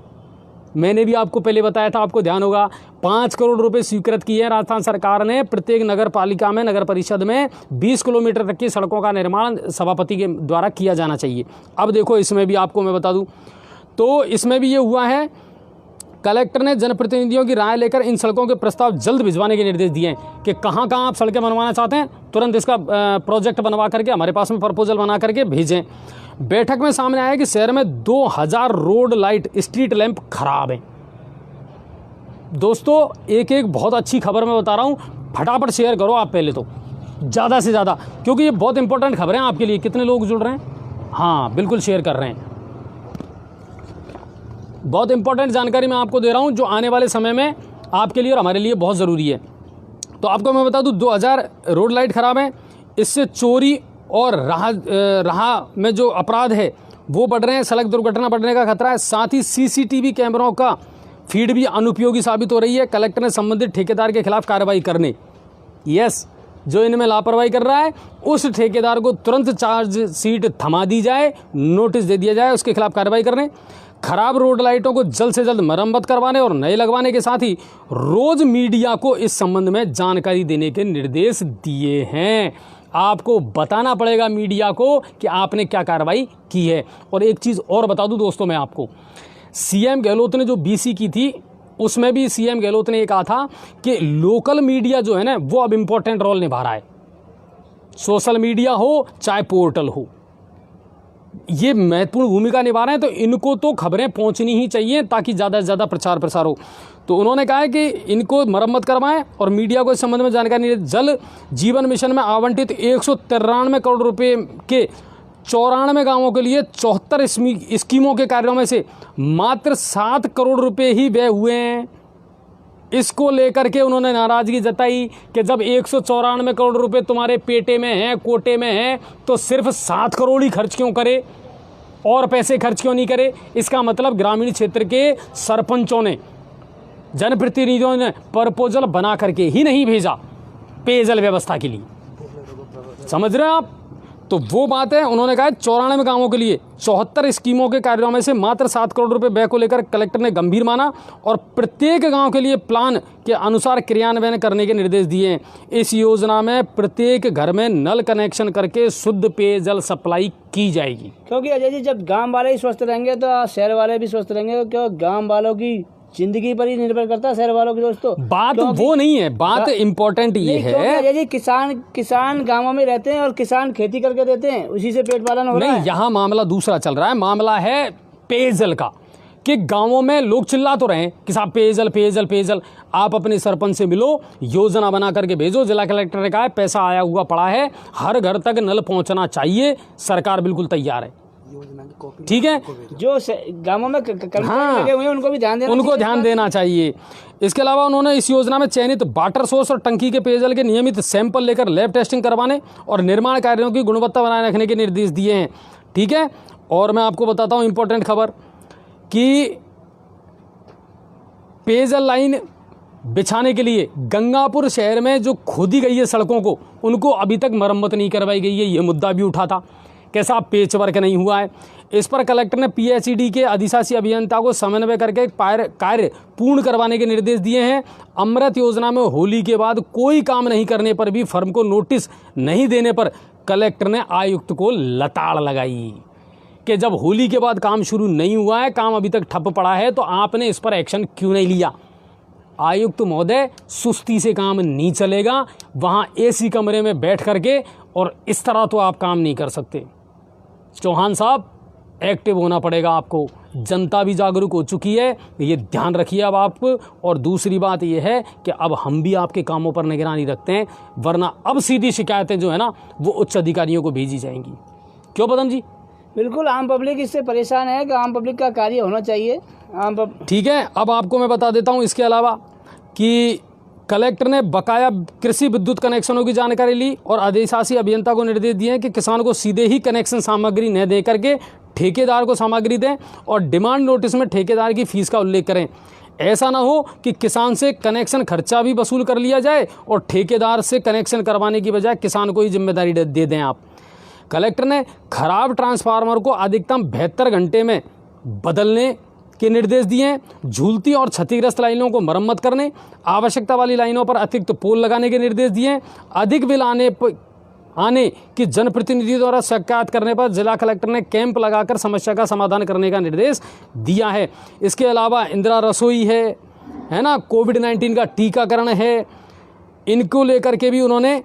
मैंने भी आपको पहले बताया था, आपको ध्यान होगा, 5 करोड़ रुपए स्वीकृत किए हैं राजस्थान सरकार ने। प्रत्येक नगर पालिका में, नगर परिषद में 20 किलोमीटर तक की सड़कों का निर्माण सभापति के द्वारा किया जाना चाहिए। अब देखो, इसमें भी आपको मैं बता दूं तो इसमें भी ये हुआ है, कलेक्टर ने जनप्रतिनिधियों की राय लेकर इन सड़कों के प्रस्ताव जल्द भिजवाने के निर्देश दिए हैं कि कहाँ कहाँ आप सड़कें बनवाना चाहते हैं, तुरंत इसका प्रोजेक्ट बनवा करके हमारे पास में प्रपोजल बना करके भेजें। बैठक में सामने आया कि शहर में 2000 रोड लाइट स्ट्रीट लैंप खराब हैं। दोस्तों, एक बहुत अच्छी खबर मैं बता रहा हूँ, फटाफट शेयर करो आप पहले तो ज़्यादा से ज़्यादा, क्योंकि ये बहुत इंपॉर्टेंट खबरें हैं आपके लिए। कितने लोग जुड़ रहे हैं? हाँ, बिल्कुल शेयर कर रहे हैं। बहुत इंपॉर्टेंट जानकारी मैं आपको दे रहा हूं जो आने वाले समय में आपके लिए और हमारे लिए बहुत ज़रूरी है। तो आपको मैं बता दूं, 2000 रोड लाइट खराब है। इससे चोरी और राह में जो अपराध है वो बढ़ रहे हैं, सड़क दुर्घटना बढ़ने का खतरा है। साथ ही सीसीटीवी कैमरों का फीड भी अनुपयोगी साबित हो रही है। कलेक्टर ने संबंधित ठेकेदार के खिलाफ कार्रवाई करने, जो इनमें लापरवाही कर रहा है उस ठेकेदार को तुरंत चार्ज शीट थमा दी जाए, नोटिस दे दिया जाए, उसके खिलाफ कार्रवाई करने। खराब रोड लाइटों को जल्द से जल्द मरम्मत करवाने और नए लगवाने के साथ ही रोज मीडिया को इस संबंध में जानकारी देने के निर्देश दिए हैं। आपको बताना पड़ेगा मीडिया को कि आपने क्या कार्रवाई की है। और एक चीज़ और बता दूं दोस्तों मैं आपको, सीएम गहलोत ने जो बीसी की थी उसमें भी सीएम गहलोत ने ये कहा था कि लोकल मीडिया जो है ना वो अब इम्पोर्टेंट रोल निभा रहा है। सोशल मीडिया हो चाहे पोर्टल हो, ये महत्वपूर्ण भूमिका निभा रहे हैं। तो इनको तो खबरें पहुंचनी ही चाहिए ताकि ज़्यादा से ज़्यादा प्रचार प्रसार हो। तो उन्होंने कहा है कि इनको मरम्मत करवाएं और मीडिया को इस संबंध में जानकारी दें। जल जीवन मिशन में आवंटित 193 करोड़ रुपए के 94 गांवों के लिए 74 स्कीमों के कार्यों में से मात्र 7 करोड़ रुपए ही व्यय हुए हैं। इसको लेकर के उन्होंने नाराजगी जताई कि जब 194 करोड़ रुपए तुम्हारे पेटे में हैं, कोटे में हैं, तो सिर्फ 7 करोड़ ही खर्च क्यों करे। और पैसे खर्च क्यों नहीं करे? इसका मतलब ग्रामीण क्षेत्र के सरपंचों ने, जनप्रतिनिधियों ने प्रपोजल बना करके ही नहीं भेजा पेयजल व्यवस्था के लिए। समझ रहे हैं आप? तो वो बात है, उन्होंने कहा 94 गांवों के लिए 74 स्कीमों के कार्यों में से मात्र 7 करोड़ रुपए व्यय को लेकर कलेक्टर ने गंभीर माना और प्रत्येक गांव के लिए प्लान के अनुसार क्रियान्वयन करने के निर्देश दिए हैं। इस योजना में प्रत्येक घर में नल कनेक्शन करके शुद्ध पेयजल सप्लाई की जाएगी। क्योंकि अजय जी, जब गांव वाले ही स्वस्थ रहेंगे तो शहर वाले भी स्वस्थ रहेंगे, क्योंकि गांव वालों की जिंदगी पर ही निर्भर करता है शहर वालों की। दोस्तों, बात वो नहीं है, बात इम्पोर्टेंट ये है अजय जी, किसान गांवों में रहते हैं और किसान खेती करके देते हैं, उसी से पेट पालन हो रहा है। नहीं, यहाँ मामला दूसरा चल रहा है। मामला है पेयजल का, कि गांवों में लोग चिल्ला तो रहे हैं कि साहब पेयजल पेयजल पेयजल। आप अपने सरपंच से मिलो, योजना बना करके भेजो। जिला कलेक्टर ने कहा है पैसा आया हुआ पड़ा है, हर घर तक नल पहुंचना चाहिए, सरकार बिल्कुल तैयार है। योजना की कॉपी ठीक है, जो गांवों में कर्मचारी लगे हुए हैं उनको भी ध्यान देना चाहिए। इसके अलावा उन्होंने इस योजना में चयनित वाटर सोर्स और टंकी के पेयजल के नियमित सैंपल लेकर लैब टेस्टिंग करवाने और निर्माण कार्यों की गुणवत्ता बनाए रखने के निर्देश दिए हैं। ठीक है, और मैं आपको बताता हूँ इंपॉर्टेंट खबर कि पेयजल लाइन बिछाने के लिए गंगापुर शहर में जो खोदी गई है सड़कों को, उनको अभी तक मरम्मत नहीं करवाई गई है। ये मुद्दा भी उठा था, कैसा पेच वर्क नहीं हुआ है। इस पर कलेक्टर ने पीएचईडी के अधिशासी अभियंता को समन्वय करके कार्य पूर्ण करवाने के निर्देश दिए हैं। अमृत योजना में होली के बाद कोई काम नहीं करने पर भी फर्म को नोटिस नहीं देने पर कलेक्टर ने आयुक्त को लताड़ लगाई कि जब होली के बाद काम शुरू नहीं हुआ है, काम अभी तक ठप पड़ा है, तो आपने इस पर एक्शन क्यों नहीं लिया? आयुक्त महोदय, सुस्ती से काम नहीं चलेगा। वहाँ एसी कमरे में बैठ करके और इस तरह तो आप काम नहीं कर सकते। चौहान साहब, एक्टिव होना पड़ेगा आपको। जनता भी जागरूक हो चुकी है, ये ध्यान रखिए अब आप। और दूसरी बात ये है कि अब हम भी आपके कामों पर निगरानी रखते हैं, वरना अब सीधी शिकायतें जो है ना वो उच्च अधिकारियों को भेजी जाएंगी। क्यों पदम जी? बिल्कुल, आम पब्लिक इससे परेशान है कि आम पब्लिक का कार्य होना चाहिए। ठीक है, अब आपको मैं बता देता हूँ इसके अलावा कि कलेक्टर ने बकाया कृषि विद्युत कनेक्शनों की जानकारी ली और अधिशासी अभियंता को निर्देश दिए हैं कि किसान को सीधे ही कनेक्शन सामग्री न दे करके ठेकेदार को सामग्री दें और डिमांड नोटिस में ठेकेदार की फीस का उल्लेख करें। ऐसा ना हो कि किसान से कनेक्शन खर्चा भी वसूल कर लिया जाए और ठेकेदार से कनेक्शन करवाने की बजाय किसान को ही जिम्मेदारी दे दें आप। कलेक्टर ने खराब ट्रांसफार्मर को अधिकतम 72 घंटे में बदलने के निर्देश दिए हैं। झूलती और क्षतिग्रस्त लाइनों को मरम्मत करने, आवश्यकता वाली लाइनों पर अतिरिक्त पोल लगाने के निर्देश दिए हैं। अधिक बिल आने की जनप्रतिनिधि द्वारा शिकायत करने पर जिला कलेक्टर ने कैंप लगाकर समस्या का समाधान करने का निर्देश दिया है। इसके अलावा इंदिरा रसोई है ना, कोविड-19 का टीकाकरण है, इनको लेकर के भी उन्होंने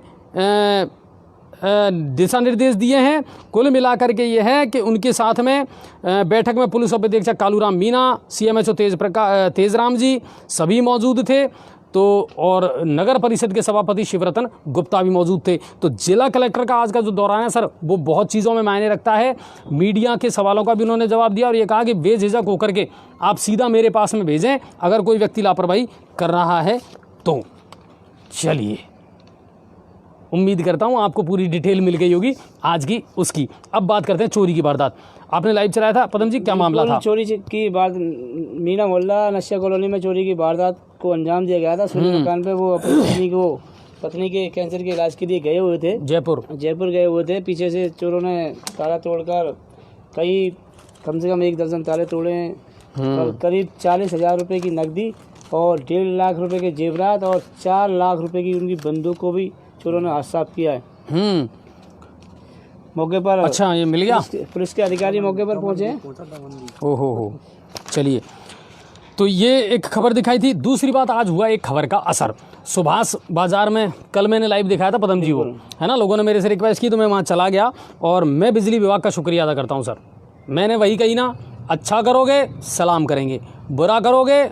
दिशा निर्देश दिए हैं। कुल मिलाकर के ये है कि उनके साथ में बैठक में पुलिस उप अधीक्षक कालूराम मीना, सीएमएचओ तेजराम जी सभी मौजूद थे। तो और नगर परिषद के सभापति शिवरतन गुप्ता भी मौजूद थे। तो जिला कलेक्टर का आज का जो दौरान है सर, वो बहुत चीज़ों में मायने रखता है। मीडिया के सवालों का भी उन्होंने जवाब दिया और ये कहा कि बेझिझक होकर के आप सीधा मेरे पास में भेजें अगर कोई व्यक्ति लापरवाही कर रहा है तो। चलिए, उम्मीद करता हूँ आपको पूरी डिटेल मिल गई होगी आज की उसकी। अब बात करते हैं चोरी की वारदात। आपने लाइव चलाया था पदम जी, क्या मामला था? चोरी की बात, मीना मोहल्ला नशा कॉलोनी में चोरी की वारदात को अंजाम दिया गया था। सूर्य मकान पे वो अपनी पत्नी के कैंसर के इलाज के लिए गए हुए थे, जयपुर गए हुए थे। पीछे से चोरों ने ताला तोड़कर कम से कम 1 दर्जन ताले तोड़े हैं और करीब 40,000 रुपये की नकदी और 1.5 लाख रुपए के जेवरात और 4 लाख रुपए की उनकी बंदूक को भी चोरों ने हाथ साफ किया है। मौके पर अच्छा, ये मिल गया। पुलिस के अधिकारी मौके पर पहुंचे। हो चलिए, तो ये एक खबर दिखाई थी। दूसरी बात, आज हुआ एक खबर का असर। सुभाष बाजार में कल मैंने लाइव दिखाया था पदम जी, वो है ना, लोगों ने मेरे से रिक्वेस्ट की तो मैं वहाँ चला गया और मैं बिजली विभाग का शुक्रिया अदा करता हूँ सर। मैंने वही कही ना, अच्छा करोगे सलाम करेंगे, बुरा करोगे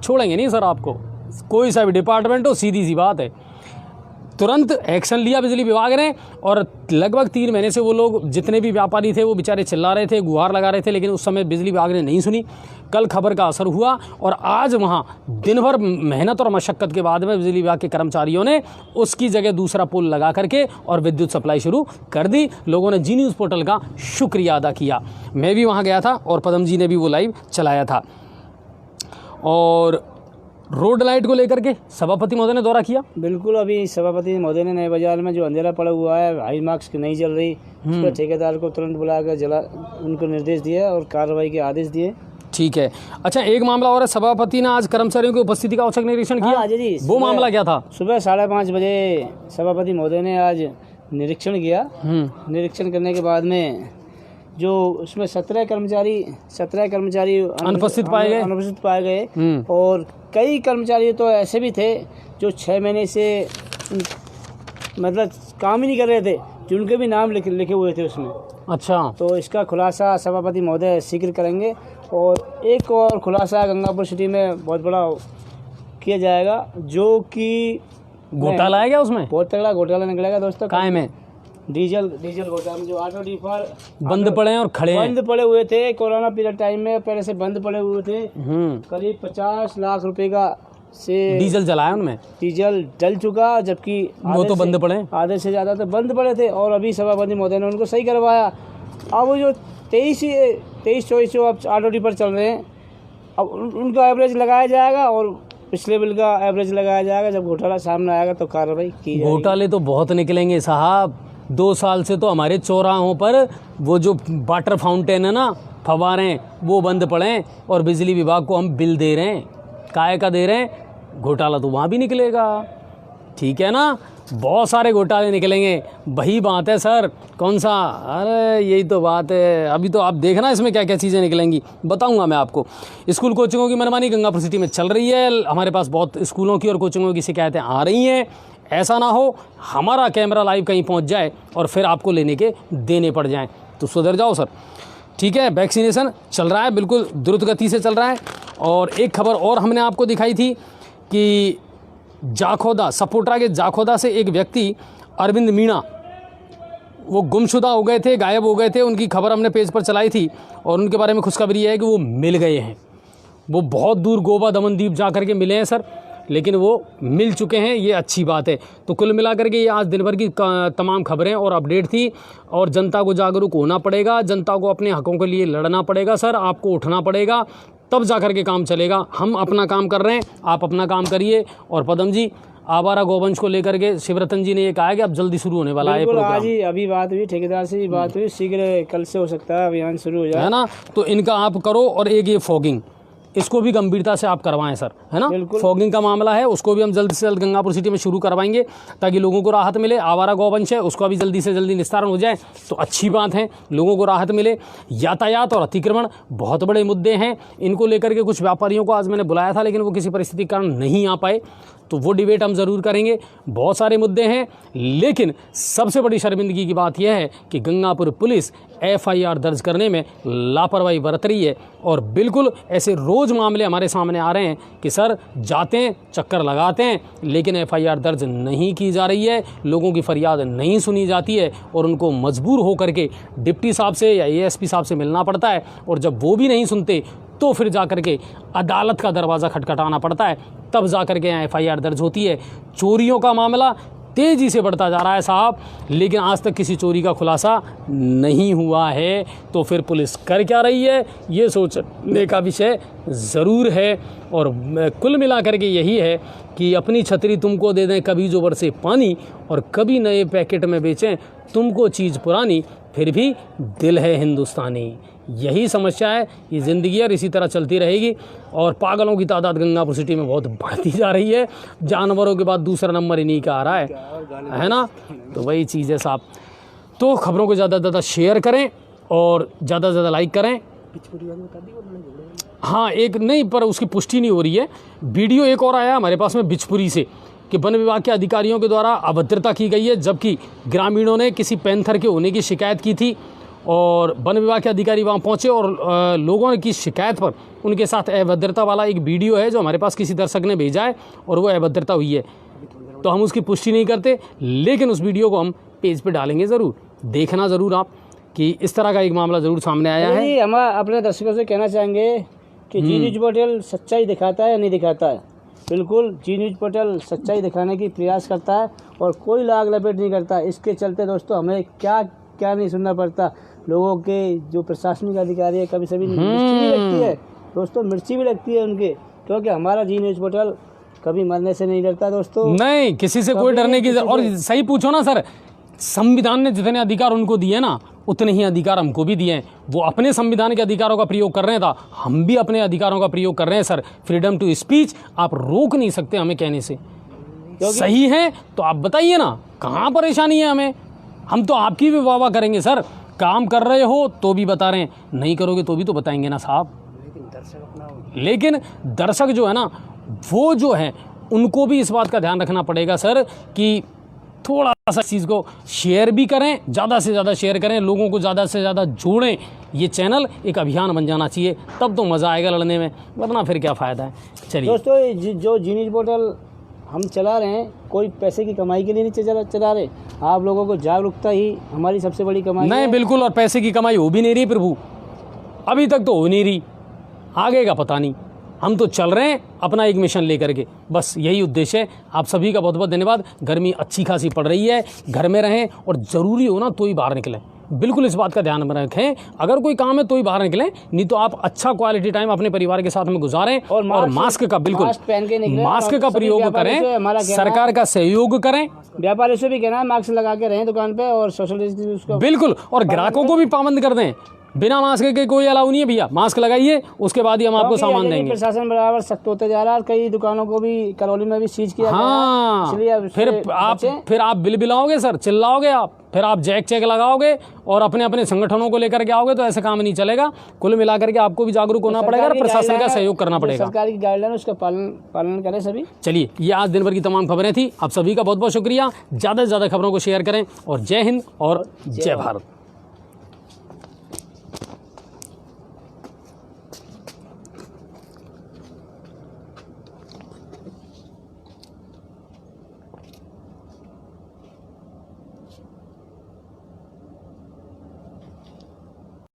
छोड़ेंगे नहीं सर आपको। कोई सा भी डिपार्टमेंट हो, सीधी सी बात है। तुरंत एक्शन लिया बिजली विभाग ने और लगभग 3 महीने से वो लोग जितने भी व्यापारी थे वो बेचारे चिल्ला रहे थे, गुहार लगा रहे थे, लेकिन उस समय बिजली विभाग ने नहीं सुनी। कल खबर का असर हुआ और आज वहाँ दिन भर मेहनत और मशक्क़त के बाद में बिजली विभाग के कर्मचारियों ने उसकी जगह दूसरा पुल लगा करके और विद्युत सप्लाई शुरू कर दी। लोगों ने जी न्यूज़ पोर्टल का शुक्रिया अदा किया। मैं भी वहाँ गया था और पदम जी ने भी वो लाइव चलाया था। और रोड लाइट को लेकर के सभापति महोदय ने दौरा किया। बिल्कुल, अभी सभापति महोदय ने नए बाजार में जो अंधेरा पड़ा हुआ है, हाई मार्क्स की नहीं जल रही, उस पर ठेकेदार को तुरंत बुलाकर जला उनको निर्देश दिए और कार्रवाई के आदेश दिए। ठीक है। अच्छा, एक मामला और है, सभापति ने आज कर्मचारियों की उपस्थिति का औचक निरीक्षण किया। हाँ जी, वो मामला क्या था? सुबह 5:30 बजे सभापति महोदय ने आज निरीक्षण किया। निरीक्षण करने के बाद में जो उसमें 17 कर्मचारी अनुपस्थित पाए गए और कई कर्मचारी तो ऐसे भी थे जो 6 महीने से मतलब काम ही नहीं कर रहे थे, जिनके भी नाम लिखे हुए थे उसमें। अच्छा, तो इसका खुलासा सभापति महोदय शीघ्र करेंगे। और एक और खुलासा गंगापुर सिटी में बहुत बड़ा किया जाएगा, जो कि घोटाला है क्या उसमें? बहुत तगड़ा घोटाला निकलेगा दोस्तों। काहे में? डीजल घोटाला में जो ऑटो डीफर बंद पड़े हैं और खड़े हैं। बंद पड़े हुए थे कोरोना पीरियड टाइम में, पहले से बंद पड़े हुए थे। करीब 50 लाख रुपए का से डीजल जलाया उनमें। डीजल जल चुका, जबकि वो तो बंद पड़े, आधे से ज्यादा तो बंद पड़े थे। और अभी सभापति महोदय ने उनको सही करवाया। अब वो जो 23-24 जो अब ऑटो डीफर चल रहे हैं, अब उनका एवरेज लगाया जाएगा और पिछले बिल का एवरेज लगाया जाएगा। जब घोटाला सामने आएगा तो कार्रवाई की जाएगी। घोटाले तो बहुत निकलेंगे साहब। 2 साल से तो हमारे चौराहों पर वो जो वाटर फाउंटेन है ना, फव्वारे, वो बंद पड़े हैं और बिजली विभाग को हम बिल दे रहे हैं। काय का दे रहे हैं? घोटाला तो वहाँ भी निकलेगा। ठीक है ना, बहुत सारे घोटाले निकलेंगे। वही बात है सर। कौन सा? अरे यही तो बात है। अभी तो आप देखना इसमें क्या क्या चीज़ें निकलेंगी, बताऊंगा मैं आपको। स्कूल कोचिंगों की मनमानी गंगापुर सिटी में चल रही है। हमारे पास बहुत स्कूलों की और कोचिंगों की शिकायतें आ रही हैं। ऐसा ना हो हमारा कैमरा लाइव कहीं पहुंच जाए और फिर आपको लेने के देने पड़ जाएं, तो सुधर जाओ सर। ठीक है, वैक्सीनेशन चल रहा है, बिल्कुल द्रुत गति से चल रहा है। और एक खबर और हमने आपको दिखाई थी कि जाखोदा, सपोट्रा के जाखोदा से एक व्यक्ति अरविंद मीणा, वो गुमशुदा हो गए थे, गायब हो गए थे। उनकी खबर हमने पेज पर चलाई थी और उनके बारे में खुशखबरी है कि वो मिल गए हैं। वो बहुत दूर गोवा दमनदीप जा कर के मिले हैं सर, लेकिन वो मिल चुके हैं, ये अच्छी बात है। तो कुल मिलाकर के ये आज दिन भर की तमाम खबरें और अपडेट थी। और जनता को जागरूक होना पड़ेगा, जनता को अपने हकों के लिए लड़ना पड़ेगा सर। आपको उठना पड़ेगा, तब जा कर के काम चलेगा। हम अपना काम कर रहे हैं, आप अपना काम करिए। और पदम जी, आवारा गौवंश को लेकर के शिवरतन जी ने ये कहा है कि अब जल्दी शुरू होने वाला है प्रोग्राम। आज ही अभी बात हुई, ठेकेदार से भी बात हुई, शीघ्र कल से हो सकता है अभियान शुरू हो जाए, है ना। तो इनका आप करो। और एक ये फॉगिंग, इसको भी गंभीरता से आप करवाएं सर, है ना। फॉगिंग का मामला है, उसको भी हम जल्द से जल्द गंगापुर सिटी में शुरू करवाएंगे ताकि लोगों को राहत मिले। आवारा गौवंश है, उसका भी जल्दी से जल्दी निस्तारण हो जाए तो अच्छी बात है, लोगों को राहत मिले। यातायात और अतिक्रमण बहुत बड़े मुद्दे हैं, इनको लेकर के कुछ व्यापारियों को आज मैंने बुलाया था, लेकिन वो किसी परिस्थिति के कारण नहीं आ पाए, तो वो डिबेट हम ज़रूर करेंगे। बहुत सारे मुद्दे हैं, लेकिन सबसे बड़ी शर्मिंदगी की बात यह है कि गंगापुर पुलिस FIR दर्ज करने में लापरवाही बरत रही है। और बिल्कुल ऐसे रोज़ मामले हमारे सामने आ रहे हैं कि सर जाते हैं, चक्कर लगाते हैं, लेकिन FIR दर्ज नहीं की जा रही है, लोगों की फरियाद नहीं सुनी जाती है और उनको मजबूर होकर के डिप्टी साहब से या ASP साहब से मिलना पड़ता है। और जब वो भी नहीं सुनते तो फिर जा कर के अदालत का दरवाज़ा खटखटाना पड़ता है, तब जा कर के यहाँ FIR दर्ज होती है। चोरियों का मामला तेज़ी से बढ़ता जा रहा है साहब, लेकिन आज तक किसी चोरी का खुलासा नहीं हुआ है। तो फिर पुलिस कर क्या रही है, ये सोचने का विषय ज़रूर है। और कुल मिला कर के यही है कि अपनी छतरी तुमको दे दें कभी जो बरसे पानी, और कभी नए पैकेट में बेचें तुमको चीज़ पुरानी, फिर भी दिल है हिंदुस्तानी। यही समस्या है, ये ज़िंदगी है, इसी तरह चलती रहेगी। और पागलों की तादाद गंगापुर सिटी में बहुत बढ़ती जा रही है, जानवरों के बाद दूसरा नंबर इन्हीं का आ रहा है ना। तो वही चीज़ है साहब। तो खबरों को ज़्यादा से ज़्यादा शेयर करें और ज़्यादा से ज़्यादा लाइक करें। हाँ, एक नहीं, पर उसकी पुष्टि नहीं हो रही है। वीडियो एक और आया हमारे पास में बिचपुरी से कि वन विभाग के अधिकारियों के द्वारा अभद्रता की गई है, जबकि ग्रामीणों ने किसी पैंथर के होने की शिकायत की थी और वन विभाग के अधिकारी वहां पहुंचे और लोगों की शिकायत पर उनके साथ अभद्रता वाला एक वीडियो है जो हमारे पास किसी दर्शक ने भेजा है और वो अभद्रता हुई है। तो हम उसकी पुष्टि नहीं करते, लेकिन उस वीडियो को हम पेज पे डालेंगे ज़रूर, देखना ज़रूर आप कि इस तरह का एक मामला ज़रूर सामने आया है। जी, हम अपने दर्शकों से कहना चाहेंगे कि जी न्यूज़ पोर्टल सच्चाई दिखाता है या नहीं दिखाता है। बिल्कुल जी न्यूज़ पोर्टल सच्चाई दिखाने की प्रयास करता है और कोई लाग लपेट नहीं करता। इसके चलते दोस्तों हमें क्या क्या नहीं सुनना पड़ता। लोगों के जो प्रशासनिक अधिकारी है कभी सभी मिर्ची भी लगती है दोस्तों, मिर्ची भी लगती है उनके, क्योंकि हमारा जी न्यूज़ पोर्टल कभी मरने से नहीं डरता दोस्तों। नहीं, किसी से कोई डरने की, और सही पूछो ना सर, संविधान ने जितने अधिकार उनको दिए ना उतने ही अधिकार हमको भी दिए हैं। वो अपने संविधान के अधिकारों का प्रयोग कर रहे हैं, था हम भी अपने अधिकारों का प्रयोग कर रहे हैं सर। फ्रीडम टू स्पीच आप रोक नहीं सकते हमें कहने से। सही है तो आप बताइए ना, कहाँ परेशानी है हमें? हम तो आपकी भी वाह वाह करेंगे सर। काम कर रहे हो तो भी बता रहे हैं, नहीं करोगे तो भी तो बताएंगे ना साहब। लेकिन दर्शक जो है ना, वो जो है उनको भी इस बात का ध्यान रखना पड़ेगा सर कि थोड़ा सा चीज़ को शेयर भी करें, ज़्यादा से ज़्यादा शेयर करें, लोगों को ज़्यादा से ज़्यादा जोड़ें। ये चैनल एक अभियान बन जाना चाहिए, तब तो मज़ा आएगा लड़ने में, वरना फिर क्या फ़ायदा है। चलिए दोस्तों, जो जी न्यूज़ पोर्टल हम चला रहे हैं कोई पैसे की कमाई के लिए नहीं चला रहे। आप लोगों को जागरूकता ही हमारी सबसे बड़ी कमाई नहीं है। बिल्कुल, और पैसे की कमाई हो भी नहीं रही प्रभु, अभी तक तो हो नहीं रही, आगे का पता नहीं। हम तो चल रहे हैं अपना एक मिशन लेकर के, बस यही उद्देश्य है। आप सभी का बहुत बहुत धन्यवाद। गर्मी अच्छी खासी पड़ रही है, घर में रहें और ज़रूरी हो ना तो ही बाहर निकलें। बिल्कुल इस बात का ध्यान में रखें, अगर कोई काम है तो ही बाहर निकलें, नहीं तो आप अच्छा क्वालिटी टाइम अपने परिवार के साथ में गुजारें। और मास्क का बिल्कुल मास्क का प्रयोग करें, सरकार का सहयोग करें। व्यापारी से भी कहना है मास्क लगा के रहें दुकान पे और सोशल डिस्टेंस उसको बिल्कुल, और ग्राहकों को भी पाबंद कर दें, बिना मास्क के कोई अलाउ नहीं है भैया, मास्क लगाइए, उसके बाद ही हम आपको सामान देंगे। प्रशासन बराबर सख्त होते जा रहा है, कई दुकानों को भी करौली में भी सीज किया हाँ, फिर आप बिल बिलाओगे सर, चिल्लाओगे आप, फिर आप चेक लगाओगे और अपने अपने संगठनों को लेकर के आओगे, तो ऐसे काम नहीं चलेगा। कुल मिलाकर के आपको भी जागरूक होना पड़ेगा और प्रशासन का सहयोग करना पड़ेगा। सरकार की गाइडलाइन उसका पालन करें सभी। चलिए, ये आज दिन भर की तमाम खबरें थी। आप सभी का बहुत बहुत शुक्रिया। ज़्यादा से ज़्यादा खबरों को शेयर करें और जय हिंद और जय भारत।